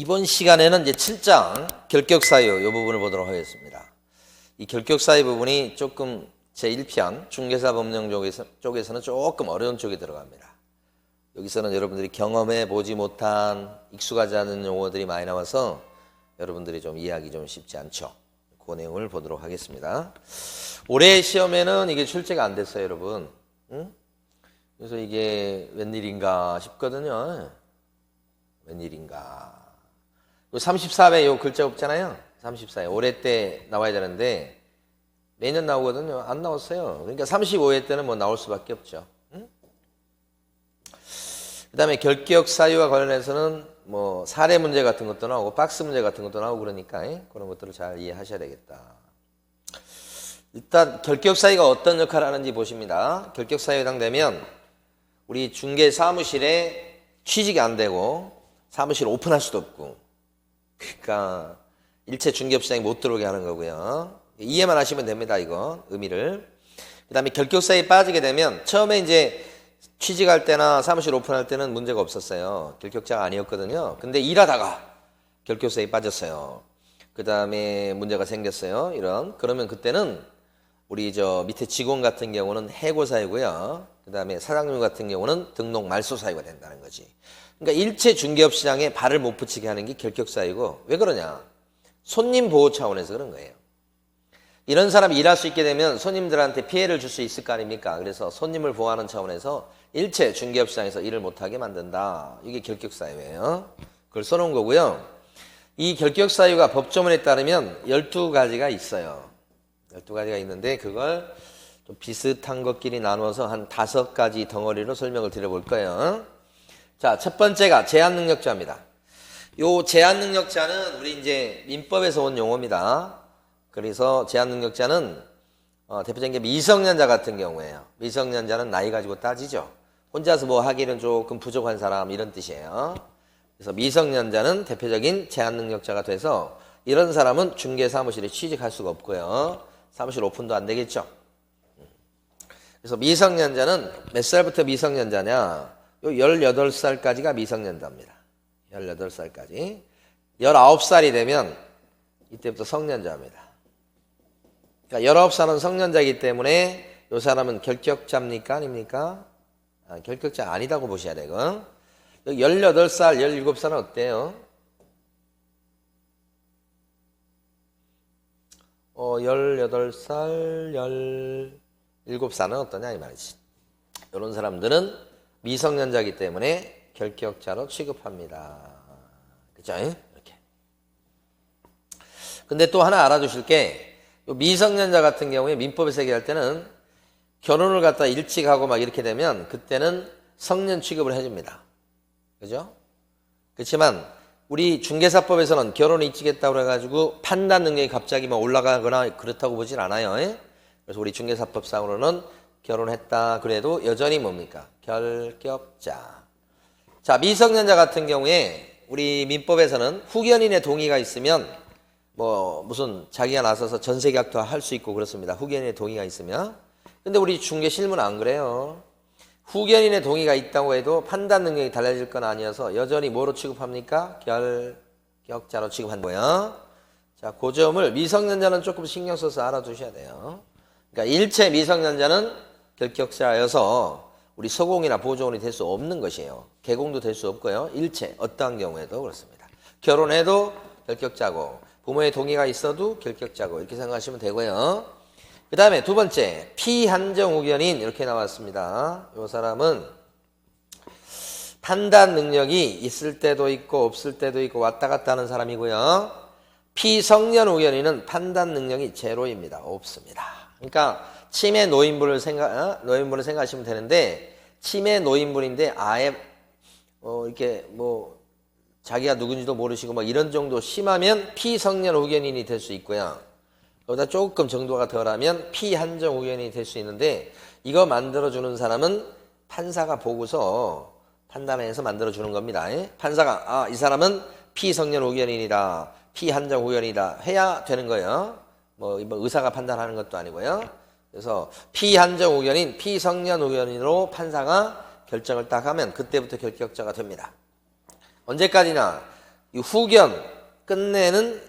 이번 시간에는 이제 7장 결격사유 이 부분을 보도록 하겠습니다. 이 결격사유 부분이 조금 제1편 중개사 법령 쪽에서는 조금 어려운 쪽에 들어갑니다. 여기서는 여러분들이 경험해 보지 못한 익숙하지 않은 용어들이 많이 나와서 여러분들이 좀 이해하기 좀 쉽지 않죠. 그 내용을 보도록 하겠습니다. 올해 시험에는 이게 출제가 안 됐어요, 여러분. 응? 그래서 이게 웬일인가 싶거든요. 웬일인가. 34회 요 글자 없잖아요. 34회. 올해 때 나와야 되는데 매년 나오거든요. 안 나왔어요. 그러니까 35회 때는 뭐 나올 수밖에 없죠. 응? 그 다음에 결격 사유와 관련해서는 뭐 사례 문제 같은 것도 나오고 박스 문제 같은 것도 나오고 그러니까 그런 것들을 잘 이해하셔야 되겠다. 일단 결격 사유가 어떤 역할을 하는지 보십니다. 결격 사유에 해당되면 우리 중개 사무실에 취직이 안 되고 사무실 오픈할 수도 없고 그러니까 일체 중개업시장에 못 들어오게 하는 거고요. 이해만 하시면 됩니다. 이거 의미를. 그 다음에 결격사유에 빠지게 되면 처음에 이제 취직할 때나 사무실 오픈할 때는 문제가 없었어요. 결격자가 아니었거든요. 근데 일하다가 결격사유에 빠졌어요. 그 다음에 문제가 생겼어요. 그러면 그때는 우리 저 밑에 직원 같은 경우는 해고사유고요. 그 다음에 사장님 같은 경우는 등록 말소사유가 된다는 거지. 그러니까 일체 중개업 시장에 발을 못 붙이게 하는 게 결격사유고, 왜 그러냐? 손님 보호 차원에서 그런 거예요. 이런 사람이 일할 수 있게 되면 손님들한테 피해를 줄 수 있을 거 아닙니까? 그래서 손님을 보호하는 차원에서 일체 중개업 시장에서 일을 못하게 만든다. 이게 결격사유예요. 그걸 써놓은 거고요. 이 결격사유가 법조문에 따르면 12가지가 있어요. 12가지가 있는데 그걸 좀 비슷한 것끼리 나눠서 한 5가지 덩어리로 설명을 드려볼 거예요. 자, 첫 번째가 제한능력자입니다. 요 제한능력자는 우리 이제 민법에서 온 용어입니다. 그래서 제한능력자는 대표적인 게 미성년자 같은 경우에요. 미성년자는 나이 가지고 따지죠. 혼자서 뭐 하기는 조금 부족한 사람 이런 뜻이에요. 그래서 미성년자는 대표적인 제한능력자가 돼서 이런 사람은 중개사무실에 취직할 수가 없고요. 사무실 오픈도 안 되겠죠. 그래서 미성년자는 몇 살부터 미성년자냐? 요 18살까지가 미성년자입니다. 18살까지. 19살이 되면 이때부터 성년자입니다. 그러니까 19살은 성년자이기 때문에 요 사람은 결격자입니까? 아닙니까? 결격자 아니다고 보셔야 되고. 18살, 17살은 어때요? 18살, 17살은 어떠냐 이 말이지. 이런 사람들은 미성년자이기 때문에 결격자로 취급합니다. 그죠? 이렇게. 근데 또 하나 알아두실 게 미성년자 같은 경우에 민법에서 얘기할 때는 결혼을 갖다 일찍 하고 막 이렇게 되면 그때는 성년 취급을 해줍니다. 그죠? 그렇지만 우리 중개사법에서는 결혼을 일찍 했다고 해가지고 판단 능력이 갑자기 막 올라가거나 그렇다고 보진 않아요. 그래서 우리 중개사법상으로는 결혼했다 그래도 여전히 뭡니까? 결격자. 자, 미성년자 같은 경우에 우리 민법에서는 후견인의 동의가 있으면 뭐 무슨 자기가 나서서 전세계약도 할 수 있고 그렇습니다. 후견인의 동의가 있으면. 근데 우리 중개 실무는 안 그래요. 후견인의 동의가 있다고 해도 판단 능력이 달라질 건 아니어서 여전히 뭐로 취급합니까? 결격자로 취급한 거예요. 자, 그 점을 미성년자는 조금 신경 써서 알아두셔야 돼요. 그러니까 일체 미성년자는 결격자여서 우리 서공이나 보조원이 될 수 없는 것이에요. 개공도 될 수 없고요. 일체 어떠한 경우에도 그렇습니다. 결혼해도 결격자고 부모의 동의가 있어도 결격자고 이렇게 생각하시면 되고요. 그 다음에 두 번째 피한정 후견인 이렇게 나왔습니다. 이 사람은 판단 능력이 있을 때도 있고 없을 때도 있고 왔다 갔다 하는 사람이고요. 피성년 후견인은 판단 능력이 제로입니다. 없습니다. 그러니까 치매 노인분을 생각하시면 되는데 치매 노인분인데 아예 이렇게 뭐 자기가 누군지도 모르시고 막 이런 정도 심하면 피성년 후견인이 될 수 있고요. 거기다 조금 정도가 덜하면 피한정 후견인이 될 수 있는데 이거 만들어주는 사람은 판사가 보고서 판단해서 만들어주는 겁니다. 판사가 이 사람은 피성년 후견인이다, 피한정 후견이다 해야 되는 거예요. 뭐 의사가 판단하는 것도 아니고요. 그래서 피한정 후견인, 피성년 후견인으로 판사가 결정을 딱 하면 그때부터 결격자가 됩니다. 언제까지나 이 후견 끝내는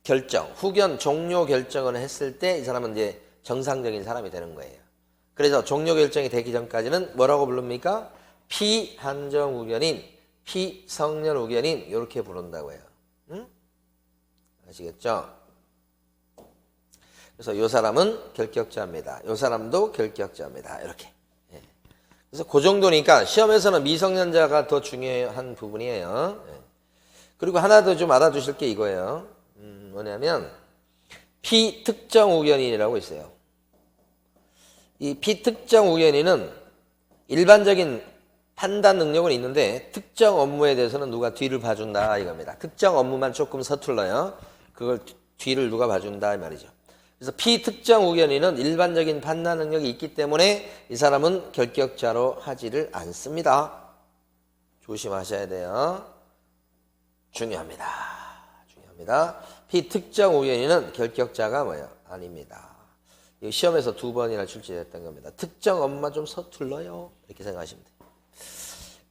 결정, 후견 종료 결정을 했을 때 이 사람은 이제 정상적인 사람이 되는 거예요. 그래서 종료 결정이 되기 전까지는 뭐라고 부릅니까? 피한정 후견인, 피성년 후견인 이렇게 부른다고요. 응? 아시겠죠? 그래서 이 사람은 결격자입니다. 이 사람도 결격자입니다. 이렇게. 예. 그래서 그 정도니까 시험에서는 미성년자가 더 중요한 부분이에요. 예. 그리고 하나 더 좀 알아두실 게 이거예요. 뭐냐면 피특정 후견인이라고 있어요. 이 피특정 후견인은 일반적인 판단 능력은 있는데 특정 업무에 대해서는 누가 뒤를 봐준다 이겁니다. 특정 업무만 조금 서툴러요. 그걸 뒤를 누가 봐준다 이 말이죠. 그래서 피특정 후견인은 일반적인 판단 능력이 있기 때문에 이 사람은 결격자로 하지를 않습니다. 조심하셔야 돼요. 중요합니다. 중요합니다. 피특정 후견인은 결격자가 뭐예요? 아닙니다. 시험에서 2번이나 출제됐던 겁니다. 특정 업무만 좀 서툴러요. 이렇게 생각하시면 돼요.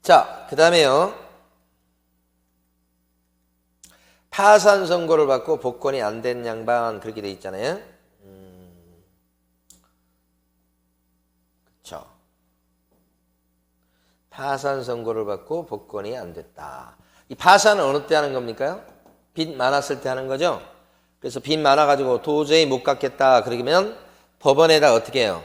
자, 그 다음에요. 파산 선고를 받고 복권이 안 된 양반 그렇게 돼 있잖아요. 그렇죠. 파산 선고를 받고 복권이 안 됐다. 이 파산은 어느 때 하는 겁니까? 빚 많았을 때 하는 거죠. 그래서 빚 많아가지고 도저히 못 갚겠다 그러면 법원에다 어떻게 해요?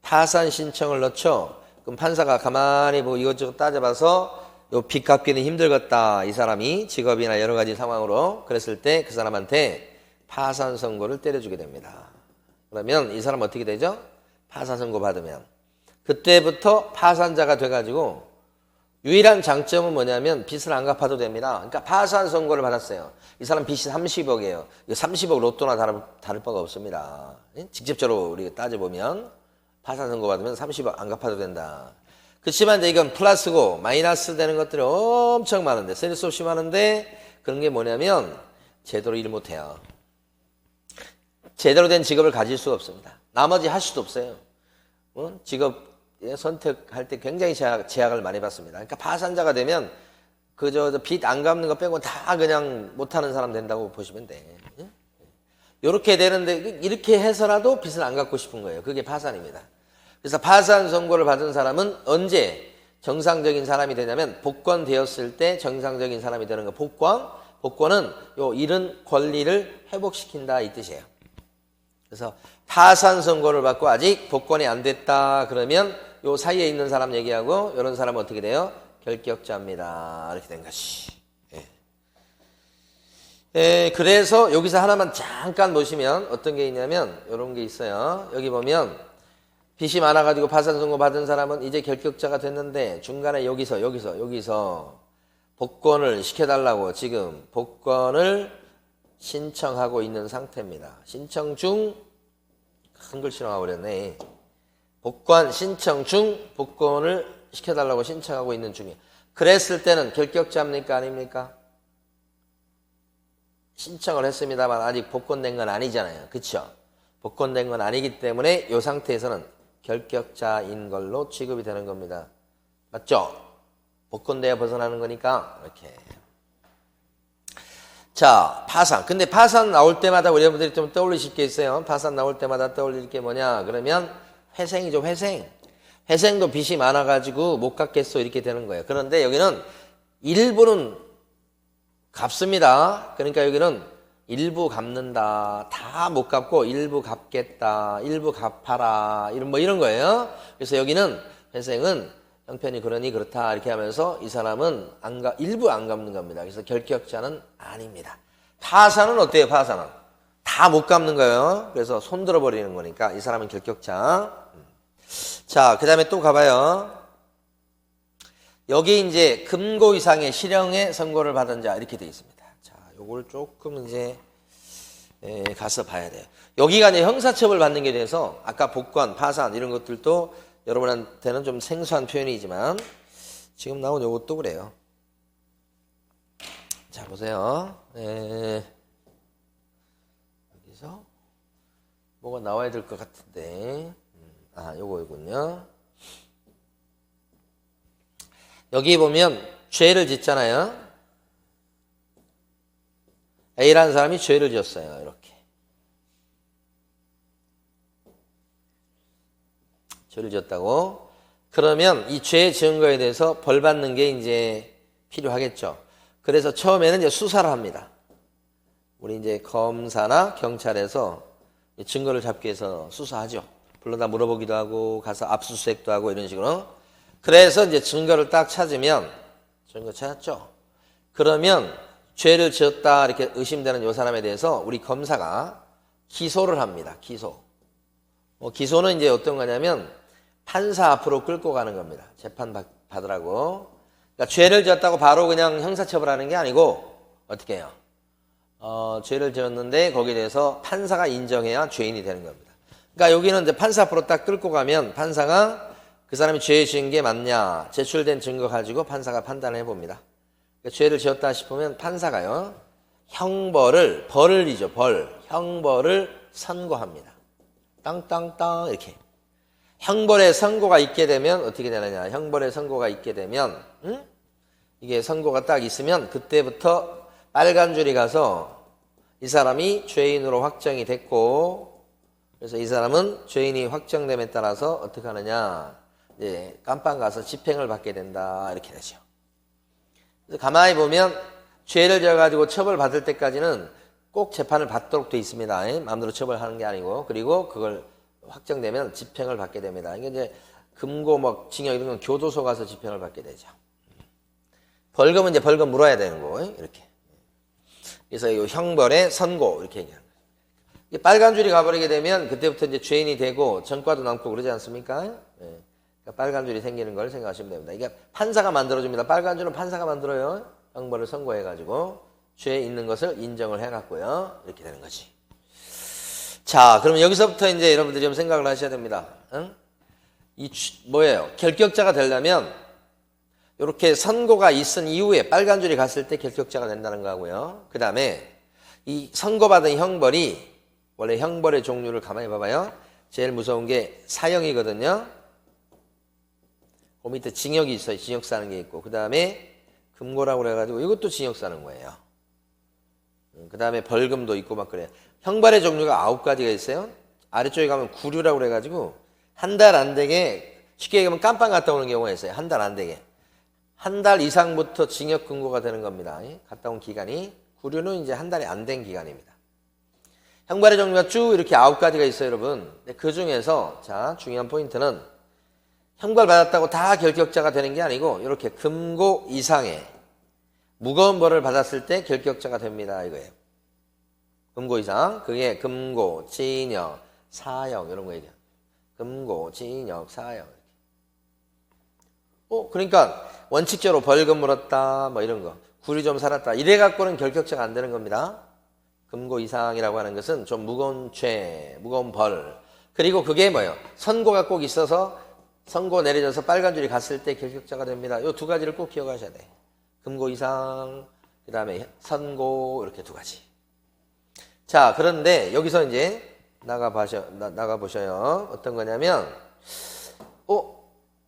파산 신청을 넣죠. 그럼 판사가 가만히 뭐 이것저것 따져봐서 요 빚 갚기는 힘들겠다. 이 사람이 직업이나 여러 가지 상황으로 그랬을 때 그 사람한테 파산 선고를 때려주게 됩니다. 그러면 이 사람 어떻게 되죠? 파산 선고 받으면 그때부터 파산자가 돼가지고 유일한 장점은 뭐냐면 빚을 안 갚아도 됩니다. 그러니까 파산 선고를 받았어요. 이 사람 빚이 30억이에요. 30억 로또나 다를 바가 없습니다. 직접적으로 우리가 따져보면 파산 선고 받으면 30억 안 갚아도 된다. 그렇지만 이제 이건 플러스고 마이너스 되는 것들이 엄청 많은데 셀 수 없이 많은데 그런 게 뭐냐면 제대로 일 못해요. 제대로 된 직업을 가질 수가 없습니다. 나머지 할 수도 없어요. 직업 선택할 때 굉장히 제약을 많이 받습니다. 그러니까 파산자가 되면 그저 빚 안 갚는 거 빼고 다 그냥 못하는 사람 된다고 보시면 돼. 이렇게 되는데 이렇게 해서라도 빚을 안 갚고 싶은 거예요. 그게 파산입니다. 그래서 파산 선고를 받은 사람은 언제 정상적인 사람이 되냐면 복권 되었을 때 정상적인 사람이 되는 거. 복권은 요 잃은 권리를 회복시킨다 이 뜻이에요. 그래서 파산 선고를 받고 아직 복권이 안 됐다 그러면 요 사이에 있는 사람 얘기하고 이런 사람은 어떻게 돼요? 결격자입니다. 이렇게 된 것이. 그래서 여기서 하나만 잠깐 보시면 어떤 게 있냐면 이런 게 있어요. 여기 보면 빚이 많아가지고 파산 선고 받은 사람은 이제 결격자가 됐는데 중간에 여기서 복권을 시켜달라고 지금 복권을 신청하고 있는 상태입니다. 신청 중 큰 글씨로 나와버렸네. 복권 신청 중 복권을 시켜달라고 신청하고 있는 중이에요. 그랬을 때는 결격자입니까 아닙니까? 신청을 했습니다만 아직 복권된 건 아니잖아요. 그렇죠? 복권된 건 아니기 때문에 이 상태에서는 결격자인 걸로 취급이 되는 겁니다. 맞죠? 복권돼야 벗어나는 거니까 이렇게. 자, 파산. 근데 파산 나올 때마다 우리 여러분들이 좀 떠올리실 게 있어요. 파산 나올 때마다 떠올릴 게 뭐냐? 그러면 회생이죠, 회생. 회생도 빚이 많아가지고 못 갚겠어 이렇게 되는 거예요. 그런데 여기는 일부는 갚습니다. 그러니까 여기는 일부 갚는다. 다 못 갚고 일부 갚겠다. 일부 갚아라. 이런 거예요. 그래서 여기는 회생은 형편이 그러니 그렇다 이렇게 하면서 이 사람은 일부 안 갚는 겁니다. 그래서 결격자는 아닙니다. 파산은 어때요? 파산은 다 못 갚는 거예요. 그래서 손 들어버리는 거니까 이 사람은 결격자. 자, 그 다음에 또 가봐요. 여기 이제 금고 이상의 실형의 선고를 받은 자 이렇게 되어 있습니다. 자, 요걸 조금 이제 가서 봐야 돼요. 여기가 이제 형사처벌 받는 게 돼서 아까 복권, 파산 이런 것들도 여러분한테는 좀 생소한 표현이지만 지금 나온 요것도 그래요. 자, 보세요. 여기서 뭐가 나와야 될 것 같은데 요거군요. 여기 보면 죄를 짓잖아요. A라는 사람이 죄를 지었어요. 이렇게. 죄를 지었다고. 그러면 이 죄 지은 거에 대해서 벌 받는 게 이제 필요하겠죠. 그래서 처음에는 이제 수사를 합니다. 우리 이제 검사나 경찰에서 증거를 잡기 위해서 수사하죠. 불러다 물어보기도 하고 가서 압수수색도 하고 이런 식으로. 그래서 이제 증거를 딱 찾으면 증거 찾았죠. 그러면 죄를 지었다 이렇게 의심되는 이 사람에 대해서 우리 검사가 기소를 합니다. 기소. 기소는 이제 어떤 거냐면 판사 앞으로 끌고 가는 겁니다. 재판 받으라고. 그러니까 죄를 지었다고 바로 그냥 형사처벌하는 게 아니고 어떻게 해요? 죄를 지었는데 거기에 대해서 판사가 인정해야 죄인이 되는 겁니다. 그러니까 여기는 이제 판사 앞으로 딱 끌고 가면 판사가 그 사람이 죄 지은 게 맞냐 제출된 증거 가지고 판사가 판단을 해봅니다. 그러니까 죄를 지었다 싶으면 판사가요 벌이죠. 형벌을 선고합니다. 땅땅땅 이렇게. 형벌의 선고가 있게 되면 어떻게 되느냐. 형벌의 선고가 있게 되면 이게 선고가 딱 있으면 그때부터 빨간 줄이 가서 이 사람이 죄인으로 확정이 됐고 그래서 이 사람은 죄인이 확정됨에 따라서 어떻게 하느냐. 이제 깜빵 가서 집행을 받게 된다. 이렇게 되죠. 그래서 가만히 보면 죄를 지어가지고 처벌받을 때까지는 꼭 재판을 받도록 돼 있습니다. 마음대로 처벌하는 게 아니고 그리고 그걸 확정되면 집행을 받게 됩니다. 이게 이제 금고 징역 이런 건 교도소 가서 집행을 받게 되죠. 벌금은 이제 벌금 물어야 되는 거 이렇게. 그래서 이 형벌의 선고 이렇게 얘기하는 거예요. 빨간 줄이 가버리게 되면 그때부터 이제 죄인이 되고 전과도 남고 그러지 않습니까? 네. 그러니까 빨간 줄이 생기는 걸 생각하시면 됩니다. 이게 판사가 만들어줍니다. 빨간 줄은 판사가 만들어요. 형벌을 선고해가지고 죄에 있는 것을 인정을 해갖고요. 이렇게 되는 거지. 자, 그러면 여기서부터 이제 여러분들이 좀 생각을 하셔야 됩니다. 응? 뭐예요? 결격자가 되려면 이렇게 선고가 있은 이후에 빨간 줄이 갔을 때 결격자가 된다는 거고요. 그 다음에 이 선고받은 형벌이 원래 형벌의 종류를 가만히 봐봐요. 제일 무서운 게 사형이거든요. 그 밑에 징역이 있어요. 징역 사는 게 있고 그 다음에 금고라고 그래가지고 이것도 징역 사는 거예요. 그 다음에 벌금도 있고 막 그래요. 형벌의 종류가 9가지가 있어요. 아래쪽에 가면 구류라고 그래가지고 한 달 안 되게 쉽게 얘기하면 깜빵 갔다 오는 경우가 있어요. 한 달 안 되게. 한 달 이상부터 징역 근고가 되는 겁니다. 갔다 온 기간이. 구류는 이제 한 달이 안 된 기간입니다. 형벌의 종류가 쭉 이렇게 9가지가 있어요, 여러분. 그 중에서 자 중요한 포인트는 형벌 받았다고 다 결격자가 되는 게 아니고 이렇게 금고 이상의 무거운 벌을 받았을 때 결격자가 됩니다. 이거예요. 금고 이상. 그게 금고, 징역, 사형 이런 거 얘기해요. 금고, 징역, 사형. 그러니까 원칙적으로 벌금 물었다 뭐 이런 거. 구류 좀 살았다. 이래 갖고는 결격자가 안 되는 겁니다. 금고 이상이라고 하는 것은 좀 무거운 죄, 무거운 벌. 그리고 그게 뭐예요? 선고가 꼭 있어서 선고 내려져서 빨간 줄이 갔을 때 결격자가 됩니다. 이 두 가지를 꼭 기억하셔야 돼. 금고 이상, 그 다음에 선고 이렇게 두 가지. 자, 그런데 여기서 이제 나가보셔요. 어떤 거냐면,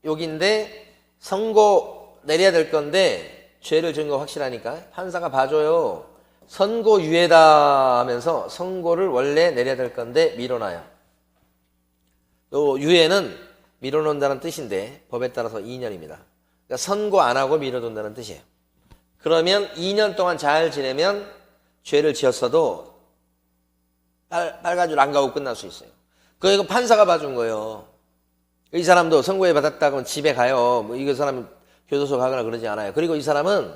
여기인데 선고 내려야 될 건데 죄를 지은 거 확실하니까 판사가 봐줘요. 선고유예다 하면서 선고를 원래 내려야 될 건데 미뤄놔요. 요 유예는 미뤄놓는다는 뜻인데 법에 따라서 2년입니다. 그러니까 선고 안 하고 미뤄둔다는 뜻이에요. 그러면 2년 동안 잘 지내면 죄를 지었어도 빨간 줄 안 가고 끝날 수 있어요. 그거 판사가 봐준 거예요. 이 사람도 선고에 받았다고 집에 가요. 이 사람은 교도소 가거나 그러지 않아요. 그리고 이 사람은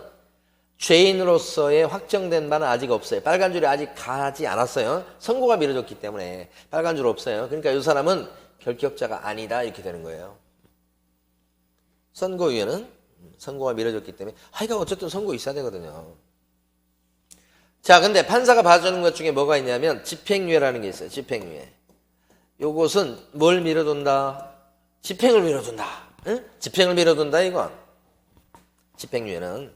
죄인으로서의 확정된 바는 아직 없어요. 빨간 줄이 아직 가지 않았어요. 선고가 미뤄졌기 때문에 빨간 줄 없어요. 그러니까 이 사람은 결격자가 아니다 이렇게 되는 거예요. 선고유예는 선고가 미뤄졌기 때문에 하여간 어쨌든 선고 있어야 되거든요. 자, 근데 판사가 봐주는 것 중에 뭐가 있냐면 집행유예라는 게 있어요. 집행유예. 요것은 뭘 미뤄둔다? 집행을 미뤄둔다. 응? 집행을 미뤄둔다 이건. 집행유예는.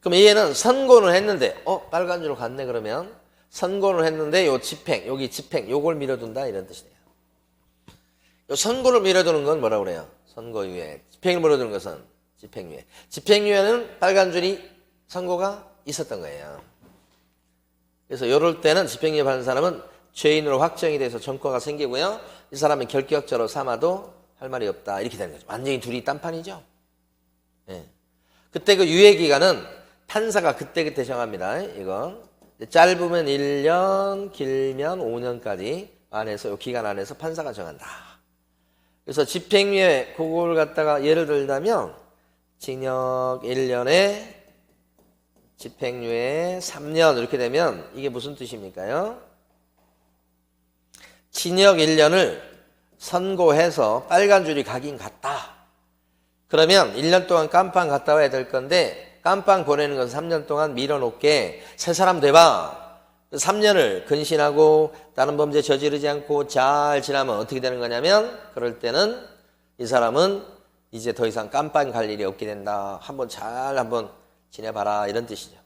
그럼 얘는 선고는 했는데 빨간 줄로 갔네 그러면 선고는 했는데 요 집행, 여기 집행 요걸 미뤄둔다 이런 뜻이에요. 요 선고를 미뤄두는 건 뭐라고 그래요? 선고유예. 집행을 미뤄두는 것은 집행유예. 집행유예는 빨간 줄이 선고가 있었던 거예요. 그래서 이럴 때는 집행유예 받은 사람은 죄인으로 확정이 돼서 전과가 생기고요. 이 사람은 결격자로 삼아도 할 말이 없다. 이렇게 되는 거죠. 완전히 둘이 딴판이죠. 예. 그때 그 유예기간은 판사가 그때그때 정합니다. 이거. 짧으면 1년, 길면 5년까지 안에서, 이 기간 안에서 판사가 정한다. 그래서 집행유예, 그걸 갖다가 예를 들자면, 징역 1년에 집행유예 3년 이렇게 되면 이게 무슨 뜻입니까요? 징역 1년을 선고해서 빨간 줄이 가긴 갔다. 그러면 1년 동안 깜빵 갔다 와야 될 건데 깜빵 보내는 것은 3년 동안 밀어놓게 새 사람 돼봐. 3년을 근신하고 다른 범죄 저지르지 않고 잘 지나면 어떻게 되는 거냐면 그럴 때는 이 사람은 이제 더 이상 깜빵 갈 일이 없게 된다. 한번 지내봐라 이런 뜻이죠.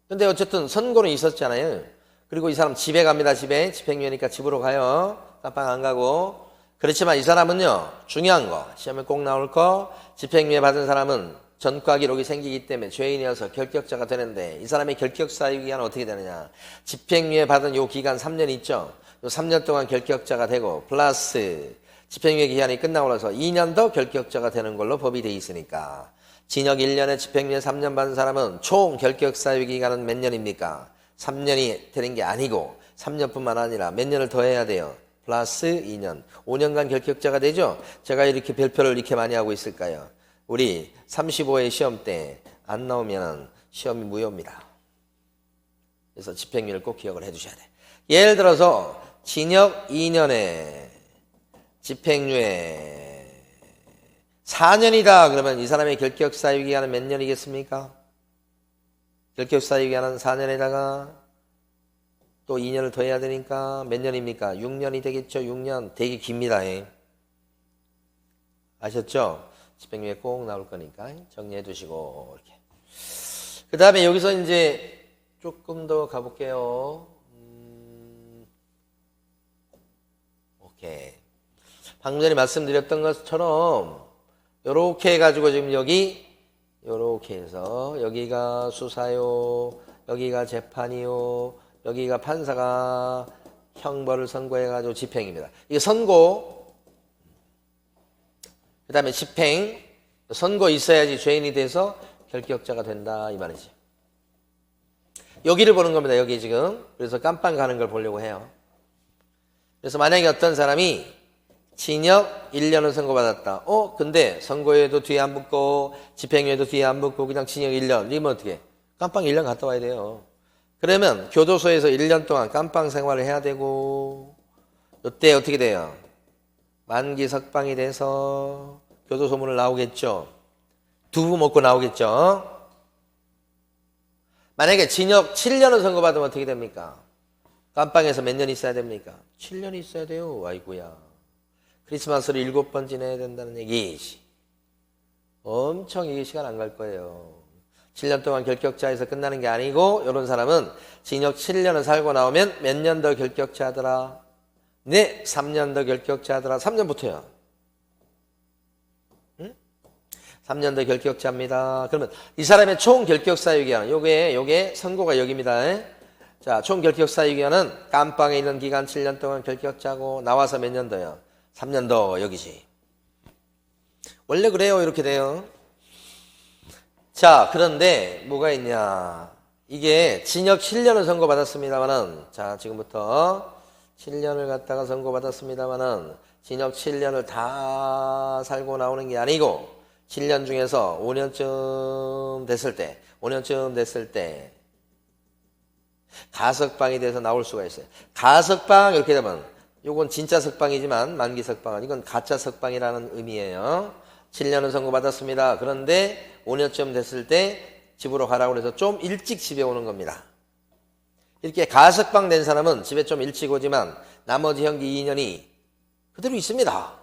근데 어쨌든 선고는 있었잖아요. 그리고 이 사람 집에 갑니다. 집행유예니까 집으로 가요. 깜빵 안 가고. 그렇지만 이 사람은요. 중요한 거. 시험에 꼭 나올 거. 집행유예 받은 사람은 전과 기록이 생기기 때문에 죄인이어서 결격자가 되는데 이 사람의 결격사유 기간은 어떻게 되느냐. 집행유예 받은 요 기간 3년 있죠. 요 3년 동안 결격자가 되고 플러스 집행유예 기간이 끝나고 나서 2년 더 결격자가 되는 걸로 법이 돼 있으니까 징역 1년에 집행유예 3년 받은 사람은 총 결격사유 기간은 몇 년입니까? 3년이 되는 게 아니고 3년뿐만 아니라 몇 년을 더 해야 돼요? 플러스 2년. 5년간 결격자가 되죠? 제가 이렇게 별표를 이렇게 많이 하고 있을까요? 우리 35회 시험 때 안 나오면 시험이 무효입니다. 그래서 집행유예를 꼭 기억을 해 두셔야 돼. 예를 들어서 징역 2년에 집행유예 4년이다. 그러면 이 사람의 결격사유 기간은 몇 년이겠습니까? 결격사유 기간은 4년에다가 또 2년을 더 해야 되니까 몇 년입니까? 6년이 되겠죠. 6년. 되게 깁니다. 아셨죠? 집행유예 꼭 나올 거니까 정리해 두시고 이렇게. 그 다음에 여기서 이제 조금 더 가볼게요. 오케이. 방금 전에 말씀드렸던 것처럼 요렇게 해가지고 지금 여기 요렇게 해서 여기가 수사요, 여기가 재판이요, 여기가 판사가 형벌을 선고해가지고 집행입니다. 이게 선고, 그 다음에 집행, 선고 있어야지 죄인이 돼서 결격자가 된다 이 말이지. 여기를 보는 겁니다. 여기 지금. 그래서 깜빵 가는 걸 보려고 해요. 그래서 만약에 어떤 사람이 징역 1년을 선고받았다. 근데 선고에도 뒤에 안 붙고 집행유예도 뒤에 안 붙고 그냥 징역 1년. 이러면 어떻게? 깜빵 1년 갔다 와야 돼요. 그러면 교도소에서 1년 동안 깜빵 생활을 해야 되고 이때 어떻게 돼요? 만기 석방이 돼서 교도소 문을 나오겠죠. 두부 먹고 나오겠죠. 만약에 징역 7년을 선고받으면 어떻게 됩니까? 깜빵에서 몇 년 있어야 됩니까? 7년이 있어야 돼요. 아이고야. 크리스마스를 7번 지내야 된다는 얘기지. 엄청 이게 시간 안 갈 거예요. 7년 동안 결격자에서 끝나는 게 아니고 이런 사람은 징역 7년을 살고 나오면 몇 년 더 결격자더라? 네, 3년 더 결격자더라. 3년부터요. 응? 3년 더 결격자입니다. 그러면 이 사람의 총 결격사유 기간, 요게 선고가 여기입니다. 자, 총 결격사유 기간은 깜빵에 있는 기간 7년 동안 결격자고 나와서 몇 년 더요? 3년 더 여기지. 원래 그래요. 이렇게 돼요. 자, 그런데 뭐가 있냐. 이게 징역 7년을 선고받았습니다만은, 자, 지금부터 7년을 갖다가 선고받았습니다만은, 징역 7년을 다 살고 나오는 게 아니고, 7년 중에서 5년쯤 됐을 때, 가석방이 돼서 나올 수가 있어요. 가석방, 이렇게 되면, 요건 진짜 석방이지만, 만기 석방은, 이건 가짜 석방이라는 의미예요. 7년을 선고받았습니다. 그런데 5년쯤 됐을 때 집으로 가라고 해서 좀 일찍 집에 오는 겁니다. 이렇게 가석방 된 사람은 집에 좀 일찍 오지만 나머지 형기 2년이 그대로 있습니다.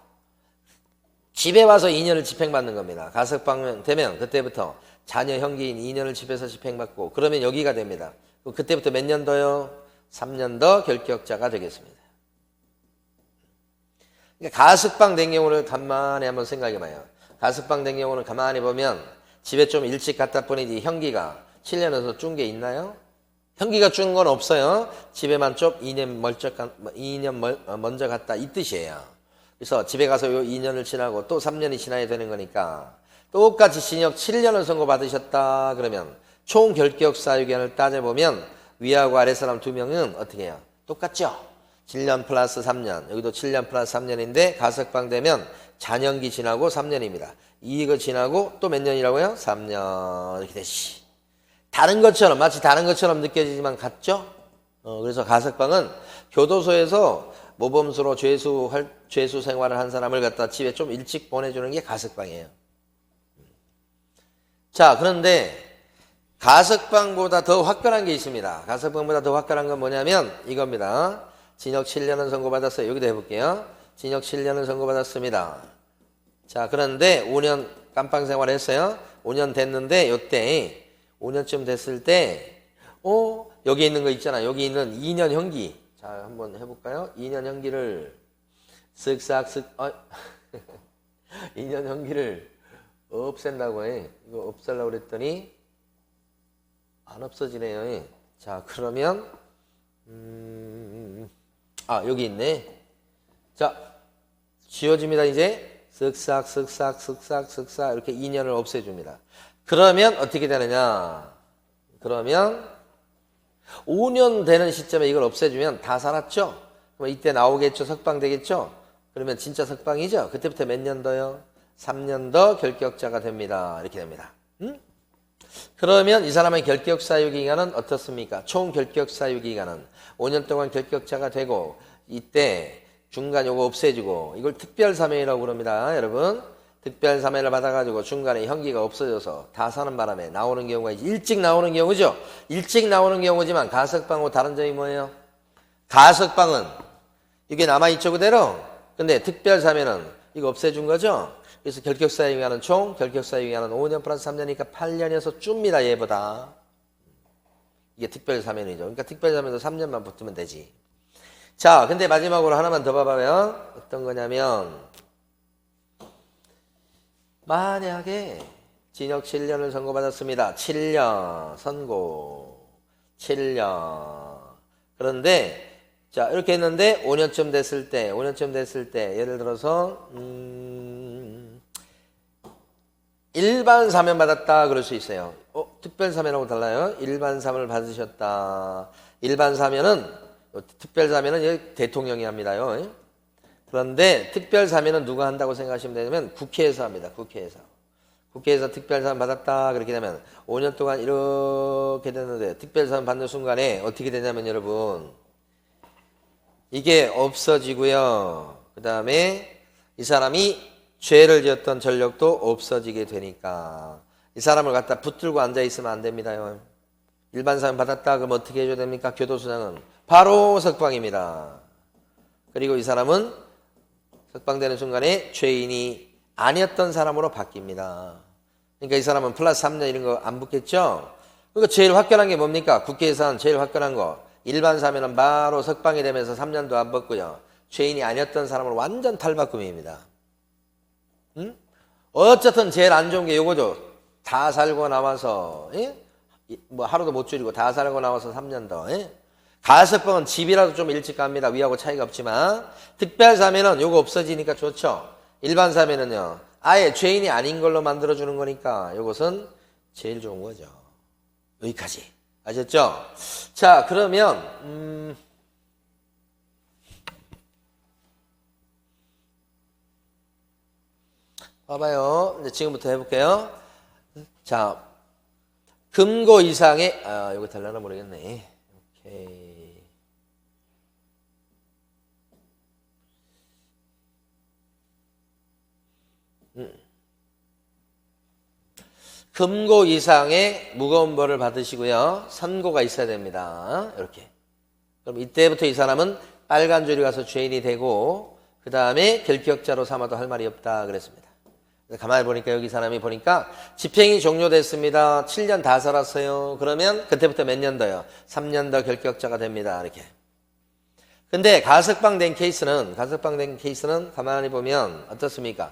집에 와서 2년을 집행받는 겁니다. 가석방 되면 그때부터 자녀 형기인 2년을 집에서 집행받고 그러면 여기가 됩니다. 그때부터 몇 년 더요? 3년 더 결격자가 되겠습니다. 그러니까 가석방 된 경우를 간만에 한번 생각해봐요. 가석방 된 경우는 가만히 보면 집에 좀 일찍 갔다 뿐이지 형기가 7년에서 준 게 있나요? 형기가 준 건 없어요. 집에만 좀 2년 먼저 갔다 이 뜻이에요. 그래서 집에 가서 요 2년을 지나고 또 3년이 지나야 되는 거니까 똑같이 징역 7년을 선고받으셨다 그러면 총 결격사유기간을 따져보면 위하고 아래 사람 2명은 어떻게 해요? 똑같죠? 7년 플러스 3년 여기도 7년 플러스 3년인데 가석방 되면 잔영기 지나고 3년입니다. 이거 지나고 또 몇 년이라고요? 3년 이렇게 되시. 다른 것처럼 마치 다른 것처럼 느껴지지만 같죠? 그래서 가석방은 교도소에서 모범수로 죄수 생활을 한 사람을 갖다 집에 좀 일찍 보내주는 게 가석방이에요. 자, 그런데 가석방보다 더 화끈한 게 있습니다. 가석방보다 더 화끈한 건 뭐냐면 이겁니다. 징역 7년을 선고받았어요. 여기도 해볼게요. 징역 7년을 선고받았습니다. 자, 그런데 5년 깜빵 생활을 했어요. 5년 됐는데 요때 5년쯤 됐을 때 여기 있는 거 있잖아. 여기 있는 2년 형기. 자, 한번 해볼까요? 2년 형기를 쓱싹쓱 2년 형기를 없앤다고 해. 이거 없애려고 그랬더니 안 없어지네요. 자, 그러면 여기 있네. 자, 지워집니다. 이제 쓱싹 이렇게 2년을 없애줍니다. 그러면 어떻게 되느냐? 그러면 5년 되는 시점에 이걸 없애주면 다 살았죠? 그럼 이때 나오겠죠? 석방 되겠죠? 그러면 진짜 석방이죠? 그때부터 몇 년 더요? 3년 더 결격자가 됩니다. 이렇게 됩니다. 그러면 이 사람의 결격사유기간은 어떻습니까? 총 결격사유기간은 5년 동안 결격자가 되고 이때 중간 요거 없애주고 이걸 특별사면이라고 그럽니다. 여러분 특별사면을 받아가지고 중간에 형기가 없어져서 다 사는 바람에 나오는 경우가 일찍 나오는 경우죠. 일찍 나오는 경우지만 가석방하고 다른 점이 뭐예요? 가석방은 이게 남아있죠 그대로. 근데 특별사면은 이거 없애준 거죠. 그래서 결격사유기간은 총 결격사유기간은 5년 플러스 3년이니까 8년이어서 줍니다. 얘보다. 이게 특별사면이죠. 그러니까 특별사면도 3년만 붙으면 되지. 자, 근데 마지막으로 하나만 더 봐봐요. 어떤 거냐면 만약에 징역 7년을 선고받았습니다. 7년 선고 7년. 그런데 자 이렇게 했는데 5년쯤 됐을 때 예를 들어서 일반 사면 받았다 그럴 수 있어요. 특별 사면하고 달라요. 일반 사면을 받으셨다. 일반 사면은 특별 사면은 대통령이 합니다요. 그런데 특별 사면은 누가 한다고 생각하시면 되냐면 국회에서 합니다. 국회에서 특별 사면 받았다 그렇게 되면 5년 동안 이렇게 됐는데 특별 사면 받는 순간에 어떻게 되냐면 여러분 이게 없어지고요. 그 다음에 이 사람이 죄를 지었던 전력도 없어지게 되니까 이 사람을 갖다 붙들고 앉아있으면 안 됩니다요. 일반 사면 받았다 그럼 어떻게 해줘야 됩니까? 교도소장은 바로 석방입니다. 그리고 이 사람은 석방되는 순간에 죄인이 아니었던 사람으로 바뀝니다. 그러니까 이 사람은 플러스 3년 이런 거 안 붙겠죠? 그러니까 제일 화끈한 게 뭡니까? 국회에서는 제일 화끈한 거 일반 사면은 바로 석방이 되면서 3년도 안 받고요. 죄인이 아니었던 사람을 완전 탈바꿈입니다. 어쨌든 제일 안 좋은 게 요거죠. 다 살고 나와서 뭐 하루도 못 줄이고 다 살고 나와서 3년 더. 가석방은 집이라도 좀 일찍 갑니다. 위하고 차이가 없지만 특별사면은 요거 없어지니까 좋죠. 일반 사면은요 아예 죄인이 아닌 걸로 만들어주는 거니까 요것은 제일 좋은 거죠. 여기까지 아셨죠? 자 그러면 봐봐요. 이제 지금부터 해볼게요. 자 금고 이상의 요거 될려나 모르겠네. 오케이. 금고 이상의 무거운 벌을 받으시고요. 선고가 있어야 됩니다. 이렇게. 그럼 이때부터 이 사람은 빨간 줄이 가서 죄인이 되고 그 다음에 결격자로 삼아도 할 말이 없다 그랬습니다. 가만히 보니까 여기 사람이 보니까 집행이 종료됐습니다. 7년 다 살았어요. 그러면 그때부터 몇 년 더요? 3년 더 결격자가 됩니다. 이렇게. 근데 가석방 된 케이스는 가만히 보면 어떻습니까?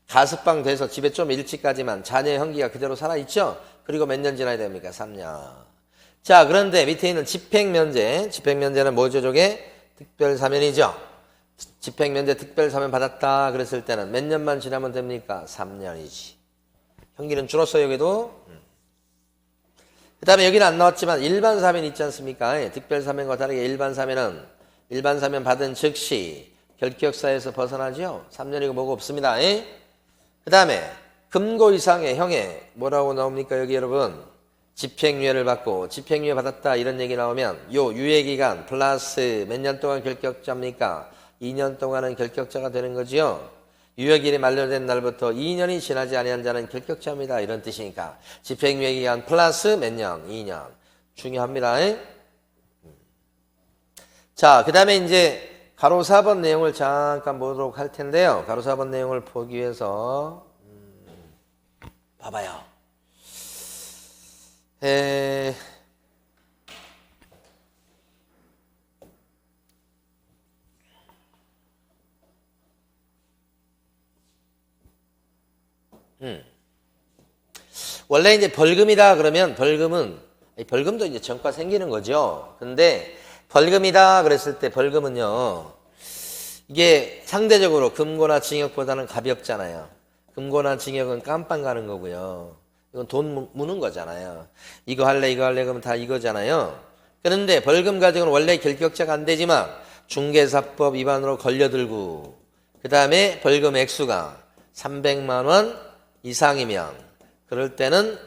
가석방 돼서 집에 좀 일찍 가지만 자녀 형기가 그대로 살아있죠? 그리고 몇 년 지나야 됩니까? 3년. 자, 그런데 밑에 있는 집행면제. 집행면제는 뭐죠, 저게? 특별사면이죠. 집행면제 특별사면 받았다 그랬을 때는 몇 년만 지나면 됩니까? 3년이지. 형기는 줄었어요, 여기도. 그 다음에 여기는 안 나왔지만 일반 사면 있지 않습니까? 예, 특별사면과 다르게 일반 사면은 일반 사면 받은 즉시 결격사에서 벗어나죠. 3년이고 뭐고 없습니다. 예? 그 다음에 금고 이상의 형에 뭐라고 나옵니까? 여기 여러분 집행유예를 받고 집행유예 받았다 이런 얘기 나오면 요 유예기간 플러스 몇 년 동안 결격자입니까? 2년 동안은 결격자가 되는 거지요. 유예기간이 만료된 날부터 2년이 지나지 아니한 자는 결격자입니다. 이런 뜻이니까 집행유예기간 플러스 몇 년? 2년. 중요합니다. 자, 그 다음에 이제 가로 4번 내용을 잠깐 보도록 할 텐데요. 가로 4번 내용을 보기 위해서 봐봐요. 원래 이제 벌금이다 그러면 벌금도 이제 전과 생기는 거죠. 근데 벌금이다 그랬을 때 벌금은요, 이게 상대적으로 금고나 징역보다는 가볍잖아요. 금고나 징역은 깜빵 가는 거고요. 이건 돈 무는 거잖아요. 이거 할래 그러면 다 이거잖아요. 그런데 벌금 가지고는 원래 결격자가 안 되지만 중개사법 위반으로 걸려들고 그 다음에 벌금 액수가 300만 원 이상이면 그럴 때는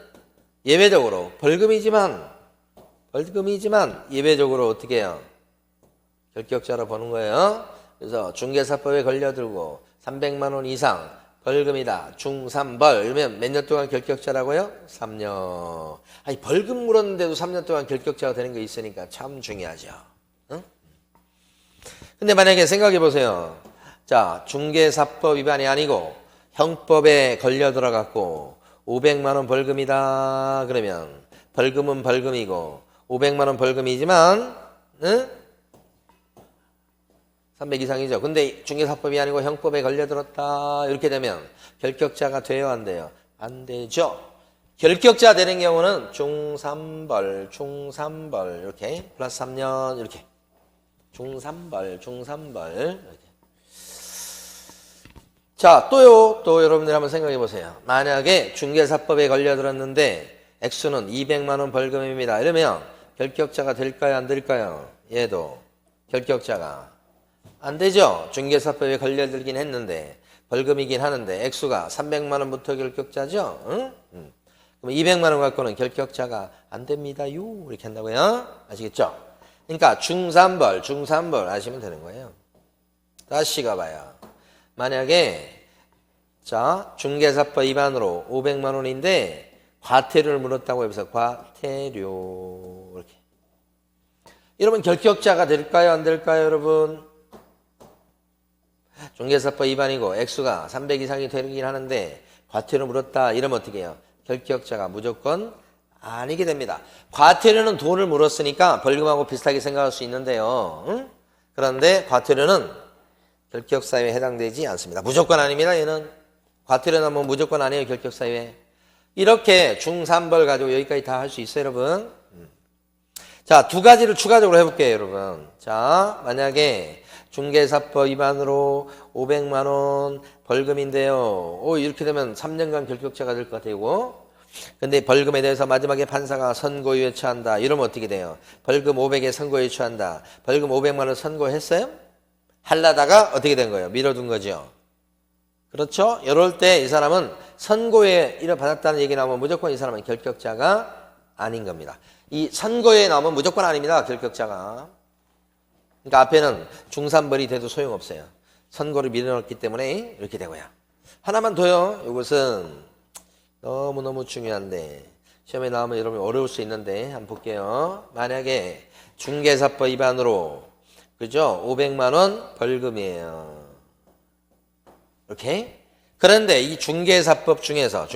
예외적으로 벌금이지만 예외적으로 어떻게 해요? 결격자로 보는 거예요. 그래서 중개사법에 걸려들고 300만 원 이상 벌금이다. 중삼벌. 이러면 몇 년 동안 결격자라고요? 3년. 아니 벌금 물었는데도 3년 동안 결격자가 되는 게 있으니까 참 중요하죠. 응? 근데 만약에 생각해 보세요. 자, 중개사법 위반이 아니고 형법에 걸려 들어갔고 500만 원 벌금이다. 그러면 벌금은 벌금이고 500만 원 벌금이지만 300 이상이죠. 근데 중개사법이 아니고 형법에 걸려들었다. 이렇게 되면 결격자가 돼요, 안 돼요? 안 되죠. 결격자 되는 경우는 중삼벌 이렇게 플러스 3년 이렇게 중삼벌 이렇게. 자, 또 여러분들 한번 생각해 보세요. 만약에 중개사법에 걸려들었는데 액수는 200만 원 벌금입니다. 이러면 결격자가 될까요, 안 될까요? 얘도 결격자가 안 되죠. 중개사법에 걸려들긴 했는데 벌금이긴 하는데 액수가 300만 원부터 결격자죠. 응? 그럼 200만 원 갖고는 결격자가 안 됩니다요. 이렇게 한다고요. 아시겠죠? 그러니까 중삼벌 아시면 되는 거예요. 다시 가봐요. 만약에 자 중개사법 위반으로 500만 원인데 과태료를 물었다고 해서 과태료 이렇게. 이러면 결격자가 될까요, 안 될까요, 여러분? 중개사법 위반이고 액수가 300 이상이 되긴 하는데 과태료 물었다 이러면 어떻게 해요? 결격자가 무조건 아니게 됩니다. 과태료는 돈을 물었으니까 벌금하고 비슷하게 생각할 수 있는데요. 응? 그런데 과태료는 결격사유에 해당되지 않습니다. 무조건 아닙니다. 얘는 과태료는 뭐 무조건 아니에요. 결격사유에. 이렇게 중삼벌 가지고 여기까지 다 할 수 있어요, 여러분. 자, 두 가지를 추가적으로 해볼게요, 여러분. 자, 만약에 중개사법 위반으로 500만 원 벌금인데요. 이렇게 되면 3년간 결격자가 될 것 같아요. 근데 벌금에 대해서 마지막에 판사가 선고유예 처한다. 이러면 어떻게 돼요? 벌금 500에 선고유예 처한다. 벌금 500만 원 선고했어요? 하려다가 어떻게 된 거예요? 미뤄둔 거죠. 그렇죠? 이럴 때 이 사람은 선고유예 이를 받았다는 얘기 나오면 무조건 이 사람은 결격자가 아닌 겁니다. 이 선고유예 나오면 무조건 아닙니다. 결격자가. 그러니까 앞에는 중삼벌이 돼도 소용없어요. 선고를 미뤄놨기 때문에 이렇게 되고요. 하나만 더요. 이것은 너무너무 중요한데 시험에 나오면 여러분 어려울 수 있는데 한번 볼게요. 만약에 중개사법 위반으로 그죠? 500만 원 벌금이에요. 이렇게. 그런데 이 중개사법 중에서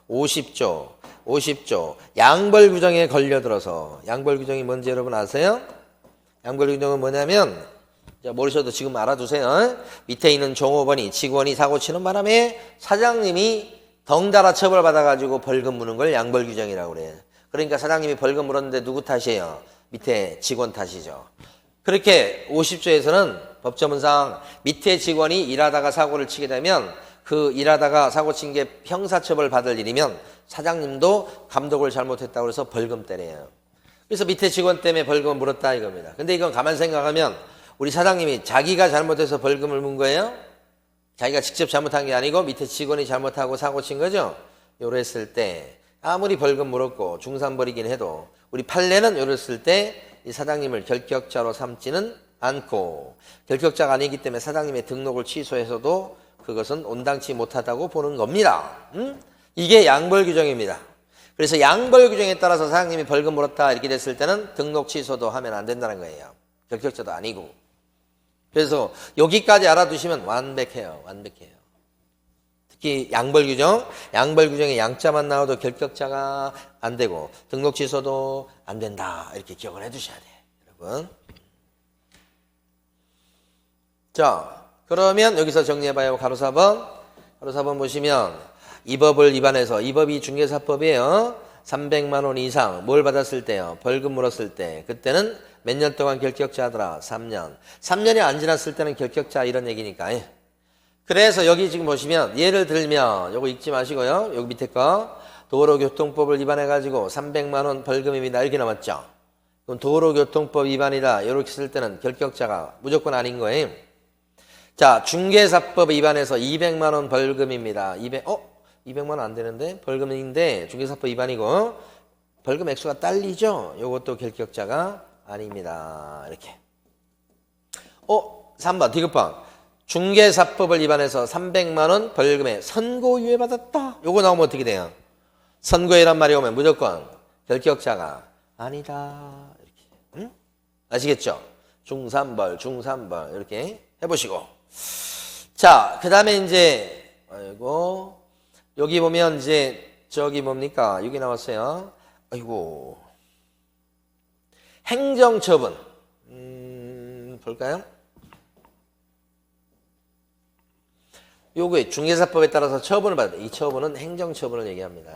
50조 양벌 규정에 걸려들어서 양벌 규정이 뭔지 여러분 아세요? 양벌 규정은 뭐냐면 모르셔도 지금 알아두세요. 밑에 있는 종업원이 직원이 사고 치는 바람에 사장님이 덩달아 처벌받아가지고 벌금 무는 걸 양벌 규정이라고 그래요. 그러니까 사장님이 벌금 물었는데 누구 탓이에요? 밑에 직원 탓이죠. 그렇게 50조에서는 법조문상 밑에 직원이 일하다가 사고를 치게 되면 그 일하다가 사고 친 게 형사처벌 받을 일이면 사장님도 감독을 잘못했다고 해서 벌금 때려요. 그래서 밑에 직원 때문에 벌금을 물었다 이겁니다. 근데 이건 가만 생각하면 우리 사장님이 자기가 잘못해서 벌금을 문 거예요? 자기가 직접 잘못한 게 아니고 밑에 직원이 잘못하고 사고 친 거죠? 요랬을 때 아무리 벌금 물었고 중산벌이긴 해도 우리 판례는 요랬을 때 이 사장님을 결격자로 삼지는 않고 결격자가 아니기 때문에 사장님의 등록을 취소해서도 그것은 온당치 못하다고 보는 겁니다. 이게 양벌 규정입니다. 그래서 양벌 규정에 따라서 사장님이 벌금 물었다 이렇게 됐을 때는 등록 취소도 하면 안 된다는 거예요. 결격자도 아니고. 그래서 여기까지 알아두시면 완벽해요. 완벽해요. 특히 양벌 규정에 양자만 나와도 결격자가 안 되고 등록 취소도 안 된다. 이렇게 기억을 해 두셔야 돼요. 여러분. 자, 그러면 여기서 정리해봐요. 가로 4번. 가로 4번 보시면 이 법을 위반해서 이 법이 중개사법이에요. 300만 원 이상 뭘 받았을 때요? 벌금 물었을 때. 그때는 몇 년 동안 결격자더라? 3년. 3년이 안 지났을 때는 결격자 이런 얘기니까. 그래서 여기 지금 보시면 예를 들면 요거 읽지 마시고요. 여기 밑에 거 도로교통법을 위반해가지고 300만 원 벌금입니다. 이렇게 나왔죠. 그럼 도로교통법 위반이다. 이렇게 쓸 때는 결격자가 무조건 아닌 거예요. 자, 중개사법 위반해서 200만 원 벌금입니다. 200만 원 안 되는데 벌금인데 중개사법 위반이고 벌금 액수가 딸리죠. 요것도 결격자가 아닙니다. 이렇게. 3번 디귿번. 중개사법을 위반해서 300만 원 벌금에 선고유예 받았다. 요거 나오면 어떻게 돼요? 선고유예란 말이 오면 무조건 결격자가 아니다. 이렇게. 응? 아시겠죠? 중삼벌 이렇게 해보시고. 자, 그 다음에 이제 아이고 여기 보면 이제 저기 뭡니까? 여기 나왔어요. 아이고 행정처분. 볼까요? 요거에 중개사법에 따라서 처분을 받아요. 이 처분은 행정처분을 얘기합니다.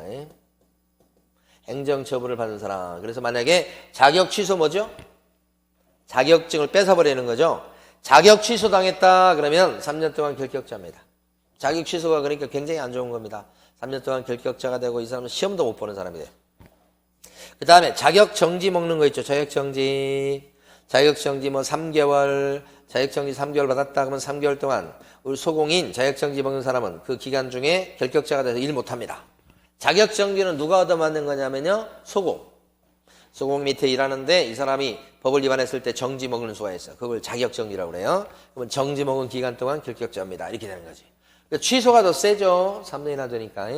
행정처분을 받은 사람. 그래서 만약에 자격 취소 뭐죠? 자격증을 뺏어버리는 거죠. 자격 취소 당했다 그러면 3년 동안 결격자입니다. 자격 취소가 그러니까 굉장히 안 좋은 겁니다. 3년 동안 결격자가 되고 이 사람은 시험도 못 보는 사람이 돼요. 그 다음에 자격정지 먹는 거 있죠. 자격정지 뭐 3개월, 자격정지 3개월 받았다 그러면 3개월 동안 우리 소공인 자격정지 먹는 사람은 그 기간 중에 결격자가 돼서 일 못합니다. 자격정지는 누가 얻어맞는 거냐면요. 소공 밑에 일하는데 이 사람이 법을 위반했을 때 정지 먹는 수가 있어요. 그걸 자격정지라고 그래요. 그러면 정지 먹은 기간 동안 결격자입니다. 이렇게 되는 거지. 그러니까 취소가 더 세죠. 3년이나 되니까.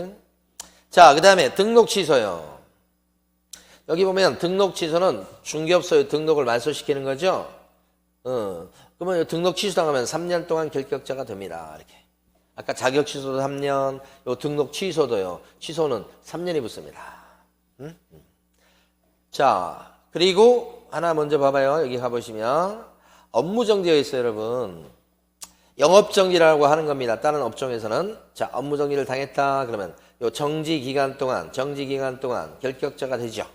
자, 그 다음에 등록 취소요. 여기 보면 등록 취소는 중개업소에 등록을 말소시키는 거죠. 그러면 등록 취소당하면 3년 동안 결격자가 됩니다. 이렇게. 아까 자격 취소도 3년, 요 등록 취소도요. 취소는 3년이 붙습니다. 자, 그리고 하나 먼저 봐봐요. 여기 가보시면 업무정지가 있어요, 여러분. 영업정지라고 하는 겁니다. 다른 업종에서는. 자, 업무정지를 당했다 그러면 요 정지기간 동안 결격자가 되죠.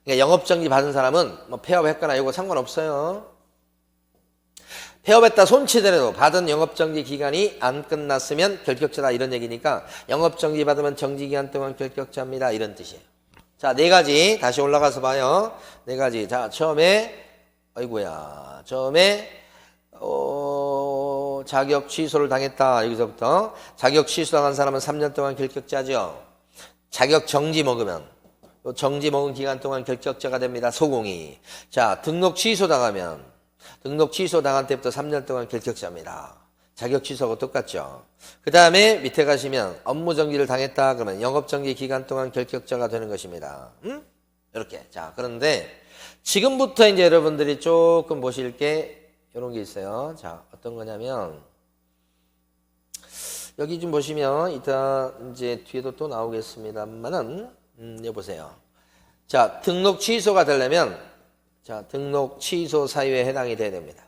그러니까 영업정지 받은 사람은 뭐 폐업했거나 이거 상관없어요. 폐업했다 손치더라도 받은 영업정지 기간이 안 끝났으면 결격자다 이런 얘기니까 영업정지 받으면 정지기간 동안 결격자입니다. 이런 뜻이에요. 자, 4가지 다시 올라가서 봐요. 4가지. 자, 처음에 자격 취소를 당했다. 여기서부터 자격 취소당한 사람은 3년 동안 결격자죠. 자격 정지 먹으면 정지 먹은 기간 동안 결격자가 됩니다. 소공이. 자, 등록 취소 당하면 등록 취소 당한 때부터 3년 동안 결격자입니다. 자격 취소하고 똑같죠. 그 다음에 밑에 가시면 업무 정지를 당했다 그러면 영업 정지 기간 동안 결격자가 되는 것입니다. 이렇게. 자, 그런데 지금부터 이제 여러분들이 조금 보실 게 이런 게 있어요. 자, 어떤 거냐면 여기 좀 보시면 이따 이제 뒤에도 또 나오겠습니다만은 여보세요. 자, 등록 취소가 되려면 자, 등록 취소 사유에 해당이 돼야 됩니다.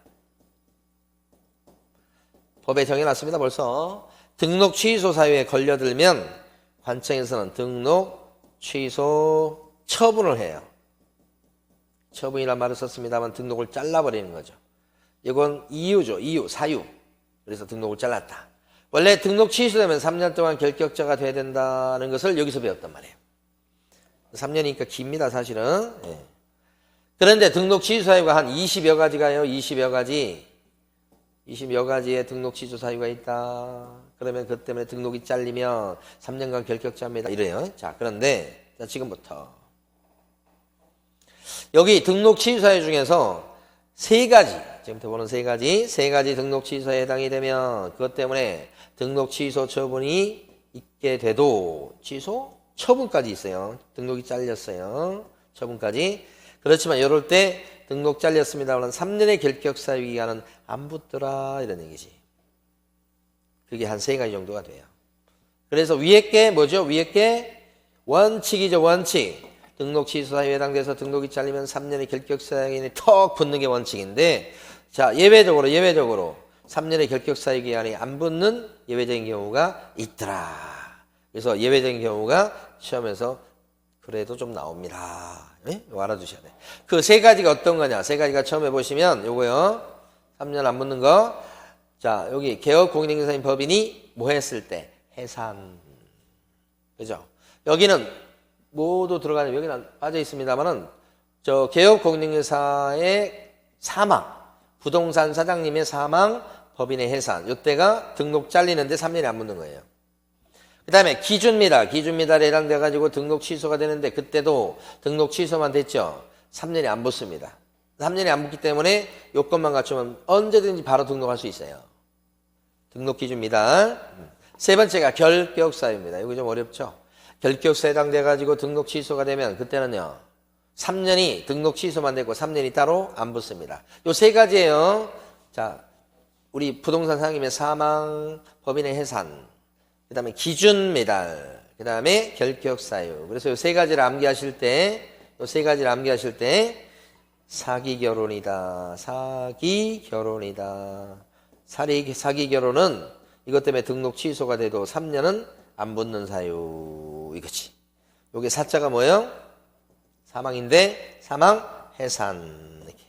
법에 정해놨습니다. 벌써. 등록 취소 사유에 걸려들면 관청에서는 등록 취소 처분을 해요. 처분이란 말을 썼습니다만 등록을 잘라버리는 거죠. 이건 이유죠. 이유, 사유. 그래서 등록을 잘랐다. 원래 등록 취소되면 3년 동안 결격자가 돼야 된다는 것을 여기서 배웠단 말이에요. 3년이니까 깁니다, 사실은. 예. 그런데 등록 취소 사유가 한 20여 가지가요. 20여 가지. 20여 가지의 등록 취소 사유가 있다. 그러면 그것 때문에 등록이 잘리면 3년간 결격자입니다. 이래요. 자, 그런데 자, 지금부터 여기 등록 취소 사유 중에서 세 가지, 지금부터 보는 세 가지 등록 취소에 해당이 되면 그것 때문에 등록 취소 처분이 있게 돼도 취소 처분까지 있어요. 등록이 잘렸어요. 처분까지. 그렇지만 이럴 때 등록 잘렸습니다. 그러면 3년의 결격 사유 기간은 안 붙더라 이런 얘기지. 그게 한 세 가지 정도가 돼요. 그래서 위에 게 뭐죠? 위에 게 원칙이죠. 원칙. 등록 취소 사유에 해당돼서 등록이 잘리면 3년의 결격 사유 기간이 턱 붙는 게 원칙인데, 자, 예외적으로 3년의 결격 사유 기간이 안 붙는 예외적인 경우가 있더라. 그래서 예외적인 경우가 시험에서 그래도 좀 나옵니다. 네? 이거 알아두셔야 돼. 그 세 가지가 어떤 거냐? 세 가지가 처음에 보시면 요거요. 3년 안 붙는 거. 자, 여기 개업 공인중개사인 법인이 뭐 했을 때? 해산. 그죠? 여기는 모두 들어가는, 여기는 빠져 있습니다만은 저 개업 공인중개사의 사망, 부동산 사장님의 사망, 법인의 해산. 요때가 등록 잘리는데 3년이 안 붙는 거예요. 그 다음에 기준미달에 해당돼가지고 등록 취소가 되는데 그때도 등록 취소만 됐죠. 3년이 안 붙습니다. 3년이 안 붙기 때문에 요건만 갖추면 언제든지 바로 등록할 수 있어요. 등록 기준미달. 세 번째가 결격사유입니다. 이거 좀 어렵죠. 결격사에 해당돼가지고 등록 취소가 되면 그때는요. 3년이 등록 취소만 되고 3년이 따로 안 붙습니다. 요 세 가지예요. 자, 우리 부동산 사장님의 사망, 법인의 해산. 그 다음에 기준 미달, 그 다음에 결격 사유. 그래서 이 세 가지를 암기하실 때, 사기 결혼이다. 사기 결혼은 이것 때문에 등록 취소가 돼도 3년은 안 붙는 사유. 이거지. 요게 사자가 뭐예요? 사망인데, 사망, 해산. 이렇게.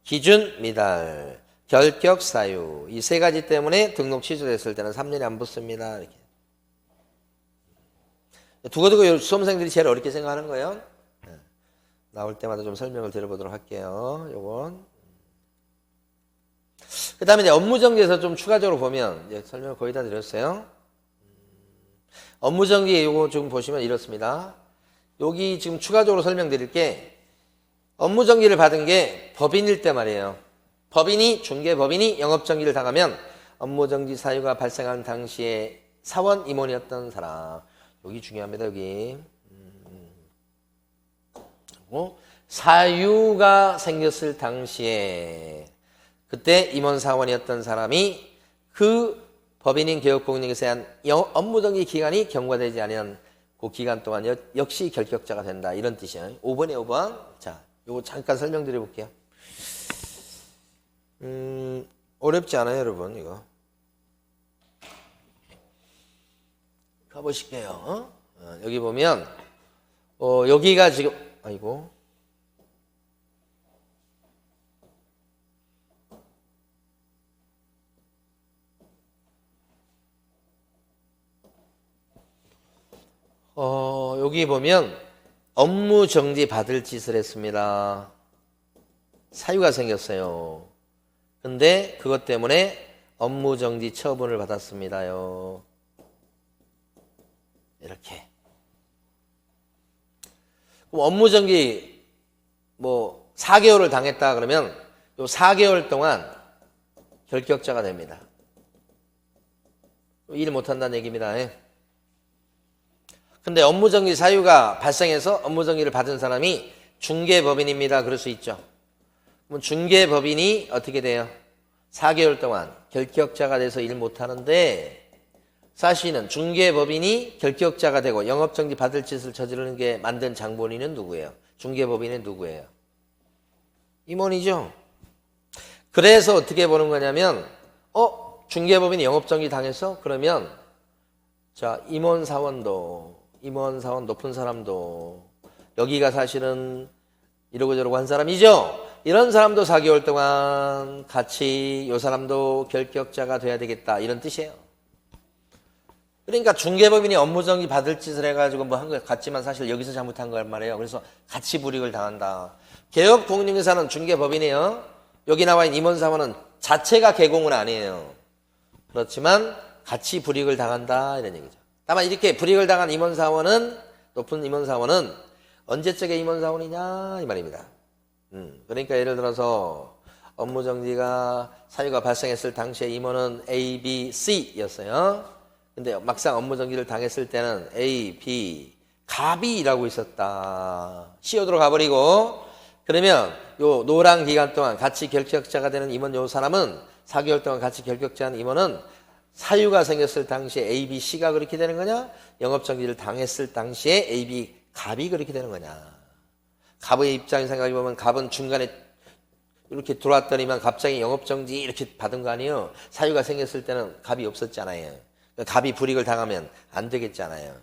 기준 미달, 결격 사유. 이 세 가지 때문에 등록 취소됐을 때는 3년이 안 붙습니다. 이렇게. 두고두고 수험생들이 제일 어렵게 생각하는 거예요. 나올 때마다 좀 설명을 드려보도록 할게요. 요건. 그 다음에 이제 업무정지에서 좀 추가적으로 보면, 이제 설명을 거의 다 드렸어요. 업무정지 요거 좀 보시면 이렇습니다. 여기 지금 추가적으로 설명드릴 게, 업무정지를 받은 게 법인일 때 말이에요. 중개법인이 영업정지를 당하면 업무정지 사유가 발생한 당시에 사원 임원이었던 사람. 여기 중요합니다. 여기 사유가 생겼을 당시에 그때 임원사원이었던 사람이 그 법인인 개업공인중개사에 한 업무정지 기간이 경과되지 않은 그 기간 동안 역시 결격자가 된다. 이런 뜻이에요. 5번에 5번. 자, 요거 잠깐 설명드려 볼게요. 어렵지 않아요, 여러분. 이거 가보실게요. 여기 보면 여기가 지금 아이고 여기 보면 업무 정지 받을 짓을 했습니다. 사유가 생겼어요. 근데 그것 때문에 업무 정지 처분을 받았습니다요. 이렇게. 그럼 업무정지 4개월을 당했다 그러면 요 4개월 동안 결격자가 됩니다. 일 못한다는 얘기입니다. 근데 업무정지 사유가 발생해서 업무정지를 받은 사람이 중개법인입니다. 그럴 수 있죠. 그럼 중개법인이 어떻게 돼요? 4개월 동안 결격자가 돼서 일 못하는데 사실은 중개법인이 결격자가 되고 영업정지 받을 짓을 저지르는 게 만든 장본인은 누구예요? 중개법인은 누구예요? 임원이죠. 그래서 어떻게 보는 거냐면 중개법인이 영업정지 당했어? 그러면 자 임원사원 높은 사람도 여기가 사실은 이러고 저러고 한 사람이죠. 이런 사람도 4개월 동안 같이 이 사람도 결격자가 돼야 되겠다 이런 뜻이에요. 그러니까 중개법인이 업무정지 받을 짓을 해가지고 뭐 한 것 같지만 사실 여기서 잘못한 거란 말이에요. 그래서 같이 불이익을 당한다. 개업공인중개사는 중개법인이에요. 여기 나와 있는 임원사원은 자체가 개공은 아니에요. 그렇지만 같이 불이익을 당한다 이런 얘기죠. 다만 이렇게 불이익을 당한 임원사원은 높은 임원사원은 언제적의 임원사원이냐 이 말입니다. 그러니까 예를 들어서 업무정지가 사유가 발생했을 당시에 임원은 A, B, C였어요. 근데 막상 업무정지를 당했을 때는 A, B, 갑이 일하고 있었다. CO도로 가버리고 그러면 요 노란 기간 동안 같이 결격자가 되는 임원 요 사람은 4개월 동안 같이 결격자한 임원은 사유가 생겼을 당시에 A, B, C가 그렇게 되는 거냐? 영업정지를 당했을 당시에 A, B, 갑이 그렇게 되는 거냐? 갑의 입장에 생각해보면 갑은 중간에 이렇게 들어왔더니만 갑자기 영업정지 이렇게 받은 거 아니에요? 사유가 생겼을 때는 갑이 없었잖아요. 갑이 불이익을 당하면 안 되겠잖아요.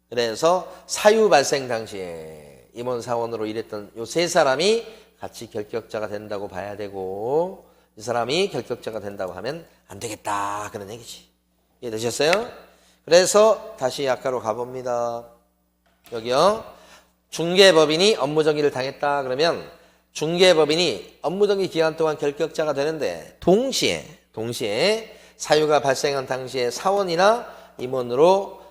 그래서 사유 발생 당시에 임원사원으로 일했던 요 세 사람이 같이 결격자가 된다고 봐야 되고 이 사람이 결격자가 된다고 하면 안 되겠다 그런 얘기지. 이해되셨어요? 그래서 다시 아까로 가봅니다. 여기요. 중개법인이 업무정지를 당했다 그러면 중개법인이 업무정지 기간 동안 결격자가 되는데 동시에 사유가 발생한 당시에 사원이나 임원으로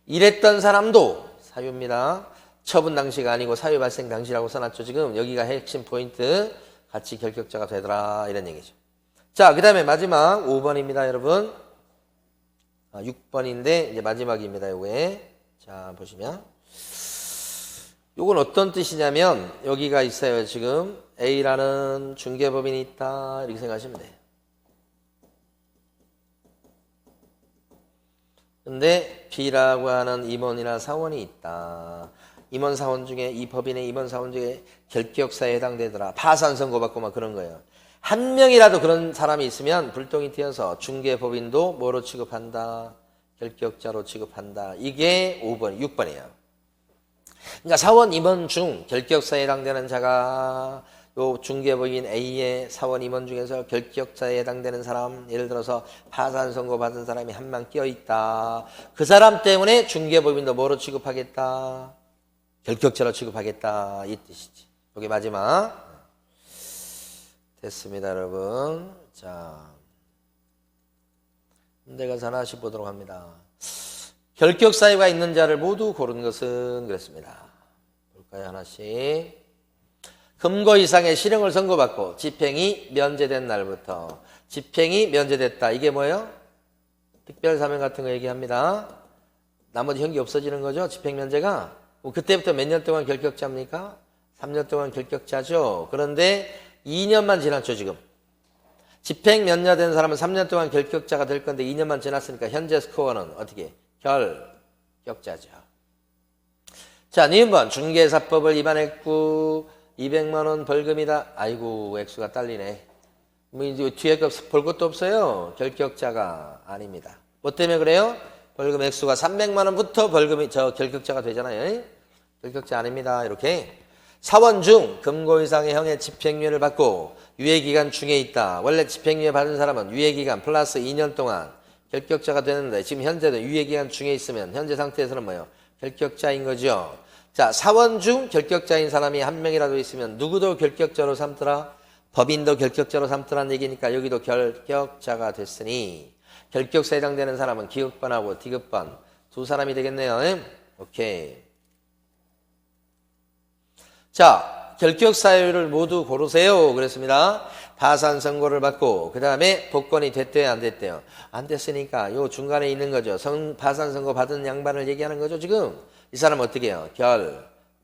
일했던 사람도 사유입니다. 처분 당시가 아니고 사유 발생 당시라고 써놨죠. 지금 여기가 핵심 포인트 같이 결격자가 되더라 이런 얘기죠. 자, 그 다음에 마지막 5번입니다 여러분. 6번인데 이제 마지막입니다 요게. 자 보시면 요건 어떤 뜻이냐면 여기가 있어요. 지금 A라는 중개법인이 있다 이렇게 생각하시면 돼요. 근데 B라고 하는 임원이나 사원이 있다. 임원 사원 중에 이 법인의 임원 사원 중에 결격사에 해당되더라. 파산 선고받고 막 그런 거예요. 한 명이라도 그런 사람이 있으면 불똥이 튀어서 중개법인도 뭐로 취급한다? 결격자로 취급한다. 이게 5번, 6번이에요. 그러니까 사원 임원 중 결격사에 해당되는 자가 요 중개법인 A의 사원 임원 중에서 결격자에 해당되는 사람, 예를 들어서 파산 선고 받은 사람이 한 명 끼어 있다. 그 사람 때문에 중개법인도 뭐로 취급하겠다? 결격자로 취급하겠다 이 뜻이지. 여기 마지막 됐습니다 여러분. 자 문제 가서 하나씩 보도록 합니다. 결격 사유가 있는 자를 모두 고른 것은 그랬습니다. 볼까요 하나씩. 금고 이상의 실형을 선고받고 집행이 면제된 날부터. 집행이 면제됐다 이게 뭐예요? 특별사면 같은 거 얘기합니다. 나머지 형기 없어지는 거죠 집행 면제가. 그때부터 몇 년 동안 결격자입니까? 3년 동안 결격자죠. 그런데 2년만 지났죠 지금. 집행 면제된 사람은 3년 동안 결격자가 될 건데 2년만 지났으니까 현재 스코어는 어떻게? 결격자죠. 자, 니은번 중개사법을 위반했고 200만 원 벌금이다. 아이고 액수가 딸리네. 뭐 이제 뒤에 볼 것도 없어요. 결격자가 아닙니다. 뭐 때문에 그래요? 벌금 액수가 300만 원부터 벌금이 결격자가 되잖아요. 결격자 아닙니다. 이렇게 사원 중 금고 이상의 형의 집행유예를 받고 유예기간 중에 있다. 원래 집행유예 받은 사람은 유예기간 플러스 2년 동안 결격자가 되는데 지금 현재도 유예기간 중에 있으면 현재 상태에서는 뭐예요? 결격자인 거죠. 자, 사원 중 결격자인 사람이 한 명이라도 있으면 누구도 결격자로 삼더라? 법인도 결격자로 삼더라는 얘기니까 여기도 결격자가 됐으니 결격사에 해당되는 사람은 기급반하고 디급반 두 사람이 되겠네요. 오케이. 자, 결격 사유를 모두 고르세요. 그랬습니다. 파산 선고를 받고 그 다음에 복권이 됐대요, 안 됐대요? 안 됐으니까 요 중간에 있는 거죠. 파산 선고 받은 양반을 얘기하는 거죠. 지금 이 사람은 어떻게 해요?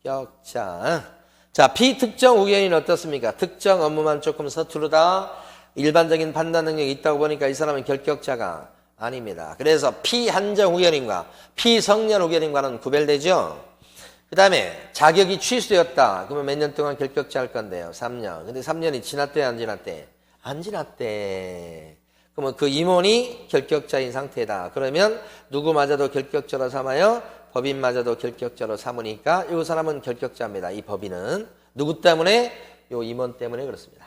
결격자. 자, 비특정 후견인은 어떻습니까? 특정 업무만 조금 서투르다. 일반적인 판단 능력이 있다고 보니까 이 사람은 결격자가 아닙니다. 그래서 피한정 후견인과 피성년 후견인과는 구별되죠. 그 다음에 자격이 취소되었다. 그러면 몇 년 동안 결격자 할 건데요? 3년. 근데 3년이 지났대, 안 지났대? 안 지났대. 그러면 그 임원이 결격자인 상태다. 그러면 누구마저도 결격자로 삼아요? 법인마저도 결격자로 삼으니까 이 사람은 결격자입니다. 이 법인은. 누구 때문에? 요 임원 때문에 그렇습니다.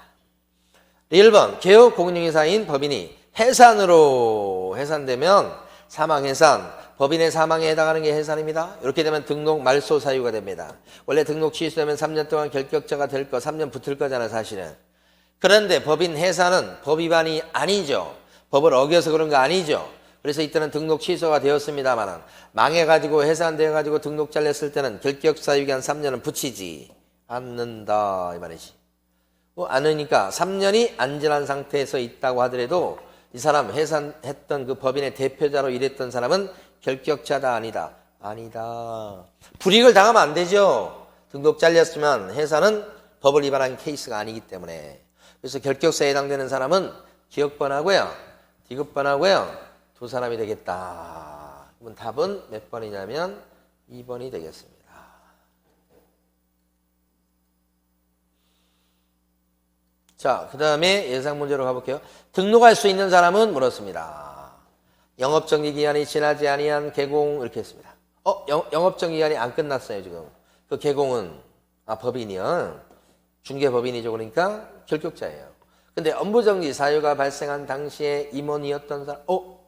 1번 개업 공인중개사인 법인이 해산되면 사망해산, 법인의 사망에 해당하는 게 해산입니다. 이렇게 되면 등록 말소 사유가 됩니다. 원래 등록 취소되면 3년 동안 결격자가 될 거 3년 붙을 거잖아요, 사실은. 그런데 법인 해산은 법 위반이 아니죠. 법을 어겨서 그런 거 아니죠. 그래서 이때는 등록 취소가 되었습니다만 망해가지고 해산되어가지고 등록 잘렸을 때는 결격사유 기간 3년은 붙이지 않는다 이 말이지. 않으니까 3년이 안 지난 상태에서 있다고 하더라도 이 사람 해산했던 그 법인의 대표자로 일했던 사람은 결격자다 아니다. 아니다. 불이익을 당하면 안 되죠. 등록 잘렸으면 해산은 법을 위반한 케이스가 아니기 때문에. 그래서 결격사에 해당되는 사람은 기억번하고요. 디귿번하고요. 두 사람이 되겠다. 그럼 답은 몇 번이냐면 2번이 되겠습니다. 자, 그 다음에 예상 문제로 가볼게요. 등록할 수 있는 사람은 물었습니다. 영업정지기간이 지나지 아니한 개공 이렇게 했습니다. 영업정지기간이 안 끝났어요 지금. 그 개공은 법인이요. 중개법인이죠. 그러니까 결격자예요. 근데 업무정지 사유가 발생한 당시에 임원이었던 사람,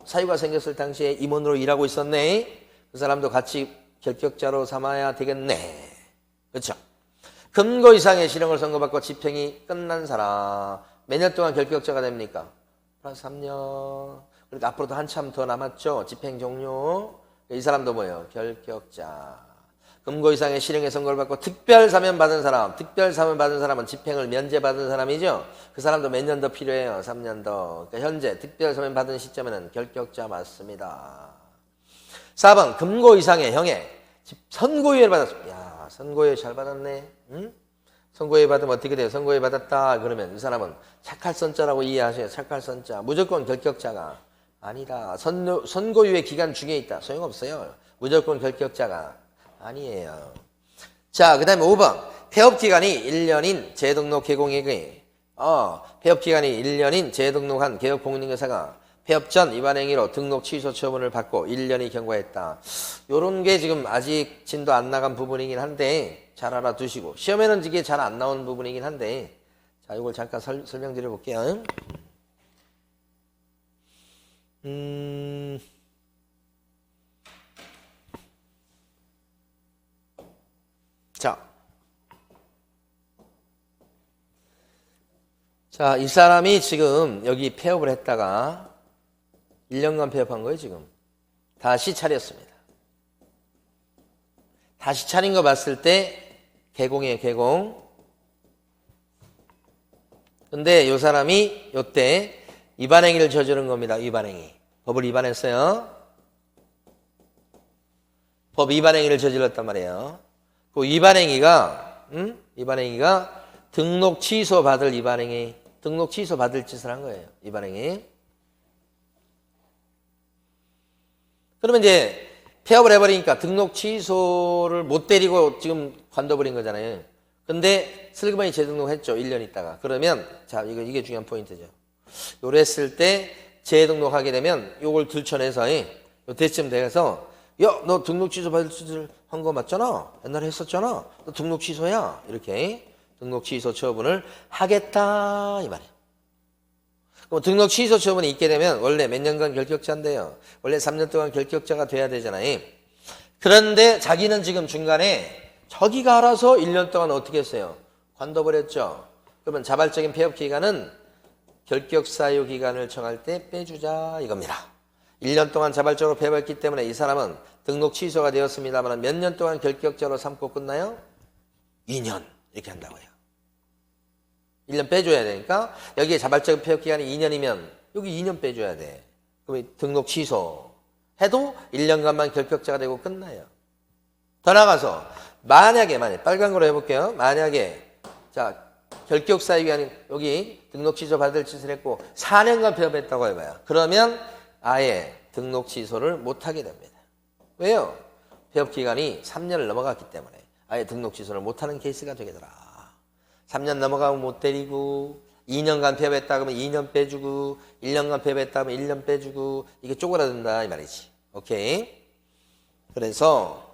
사유가 생겼을 당시에 임원으로 일하고 있었네. 그 사람도 같이 결격자로 삼아야 되겠네. 그렇죠? 금고 이상의 실형을 선고받고 집행이 끝난 사람 몇 년 동안 결격자가 됩니까? 3년. 그러니까 앞으로도 한참 더 남았죠. 집행 종료. 이 사람도 뭐예요? 결격자. 금고 이상의 실형의 선고를 받고 특별 사면 받은 사람은 집행을 면제받은 사람이죠. 그 사람도 몇 년 더 필요해요? 3년 더. 그러니까 현재 특별 사면 받은 시점에는 결격자 맞습니다. 4번 금고 이상의 형의 선고유예를 받았습니다. 야, 선고유예 잘 받았네. 응? 선고유예 받으면 어떻게 돼요? 선고유예 받았다 그러면 이 사람은 착할선자라고 이해하세요. 착할선자. 무조건 결격자가 아니다. 선고유예 기간 중에 있다. 소용없어요. 무조건 결격자가 아니에요. 자, 그 다음에 5번. 폐업기간이 1년인 재등록 개공액의 폐업기간이 1년인 재등록한 개업공인중개사가 폐업 전 위반 행위로 등록 취소 처분을 받고 1년이 경과했다. 요런 게 지금 아직 진도 안 나간 부분이긴 한데 잘 알아두시고 시험에는 이게 잘 안 나오는 부분이긴 한데 자, 이걸 잠깐 설명드려 볼게요. 자, 이 사람이 지금 여기 폐업을 했다가 1년간 폐업한 거예요, 지금. 다시 차렸습니다. 다시 차린 거 봤을 때 개공이에요, 개공. 근데 이 사람이 요때 위반행위를 저지른 겁니다, 위반행위. 법을 위반했어요. 법 위반행위를 저질렀단 말이에요. 그 위반행위가 등록 취소 받을 위반행위, 등록 취소 받을 짓을 한 거예요, 위반행위. 그러면 이제 폐업을 해버리니까 등록 취소를 못 때리고 지금 관둬버린 거잖아요. 근데 슬그머니 재등록했죠, 1년 있다가. 그러면 자, 이게 중요한 포인트죠. 요래 했을 때 재등록하게 되면 요걸 들춰내서 요 대쯤 돼서 야, 너 등록 취소 받을 짓을 한 거 맞잖아. 옛날에 했었잖아. 너 등록 취소야. 이렇게 등록 취소 처분을 하겠다 이 말이에요. 그럼 등록 취소 처분이 있게 되면 원래 몇 년간 결격자인데요. 원래 3년 동안 결격자가 돼야 되잖아요. 그런데 자기는 지금 중간에 저기가 알아서 1년 동안 어떻게 했어요? 관둬버렸죠. 그러면 자발적인 폐업 기간은 결격사유 기간을 정할 때 빼주자 이겁니다. 1년 동안 자발적으로 폐업했기 때문에 이 사람은 등록 취소가 되었습니다만 몇 년 동안 결격자로 삼고 끝나요? 2년 이렇게 한다고요. 1년 빼줘야 되니까 여기에 자발적인 폐업 기간이 2년이면 여기 2년 빼줘야 돼. 그럼 등록 취소 해도 1년간만 결격자가 되고 끝나요. 더 나가서 만약에 빨간 거로 해볼게요. 만약에 자 결격사유 기간이 여기 등록 취소 받을 짓을 했고 4년간 폐업했다고 해봐요. 그러면 아예 등록 취소를 못하게 됩니다. 왜요? 폐업 기간이 3년을 넘어갔기 때문에 아예 등록 취소를 못하는 케이스가 되겠더라. 3년 넘어가면 못 때리고 2년간 폐업했다 그러면 2년 빼주고 1년간 폐업했다 그러면 1년 빼주고 이게 쪼그라든다 이 말이지. 오케이? 그래서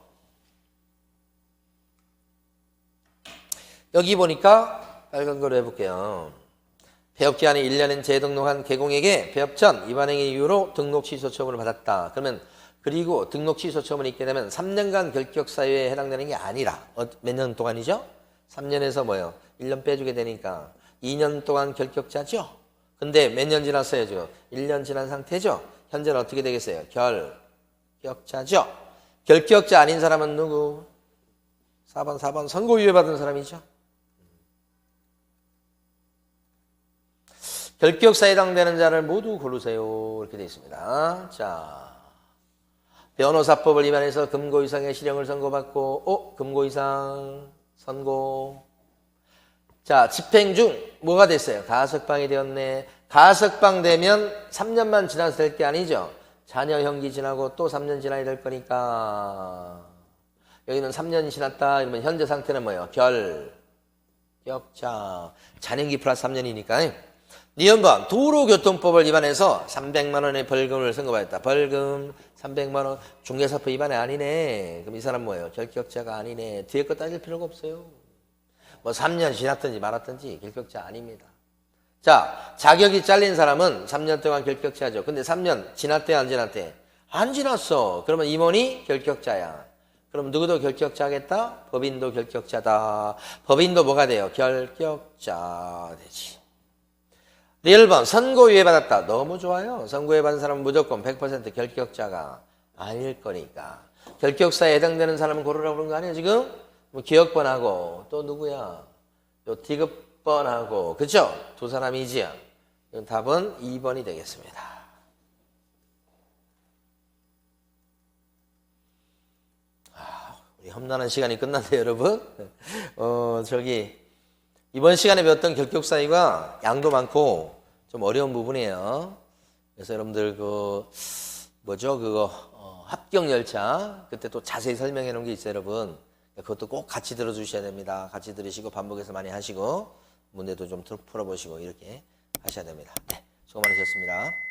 여기 보니까 빨간 거로 해볼게요. 폐업기한이 1년인 재등록한 개공에게 폐업 전 위반행위 이유로 등록 취소 처분을 받았다. 그러면 그리고 등록 취소 처분이 있게 되면 3년간 결격 사유에 해당되는 게 아니라 몇 년 동안이죠? 3년에서 뭐요? 1년 빼주게 되니까 2년 동안 결격자죠? 근데 몇 년 지났어요 지금? 1년 지난 상태죠? 현재는 어떻게 되겠어요? 결격자죠? 결격자 아닌 사람은 누구? 4번 선고유예 받은 사람이죠? 결격사에 해당되는 자를 모두 고르세요. 이렇게 되어 있습니다. 자, 변호사법을 위반해서 금고 이상의 실형을 선고받고, 금고 이상 선고. 자, 집행 중 뭐가 됐어요? 가석방이 되었네. 가석방 되면 3년만 지나서 될 게 아니죠. 자녀 형기 지나고 또 3년 지나야 될 거니까. 여기는 3년이 지났다. 이러면 현재 상태는 뭐예요? 결격자. 잔형기 플러스 3년이니까. 니은번 도로교통법을 위반해서 300만 원의 벌금을 선고받았다. 벌금 300만 원. 중개사법 위반이 아니네. 그럼 이 사람 뭐예요? 결격자가 아니네. 뒤에 거 따질 필요가 없어요. 뭐 3년 지났든지 말았든지 결격자 아닙니다. 자, 자격이 잘린 사람은 3년 동안 결격자죠. 근데 3년 지났대 안 지났대? 안 지났어. 그러면 임원이 결격자야. 그럼 누구도 결격자겠다? 법인도 결격자다. 법인도 뭐가 돼요? 결격자 되지. 1번 선고유예 받았다. 너무 좋아요. 선고유예 받은 사람은 무조건 100% 결격자가 아닐 거니까. 결격사에 해당되는 사람은 고르라고 그런 거 아니에요 지금? 뭐 기억번하고 또 누구야? 요 디귿번하고 그죠? 두 사람이지요. 답은 2번이 되겠습니다. 우리 험난한 시간이 끝났네요 여러분. 이번 시간에 배웠던 결격사유가 양도 많고 좀 어려운 부분이에요. 그래서 여러분들 합격열차 그때 또 자세히 설명해 놓은 게 있어요 여러분. 그것도 꼭 같이 들어주셔야 됩니다. 같이 들으시고 반복해서 많이 하시고 문제도 좀 풀어보시고 이렇게 하셔야 됩니다. 네, 수고 많으셨습니다.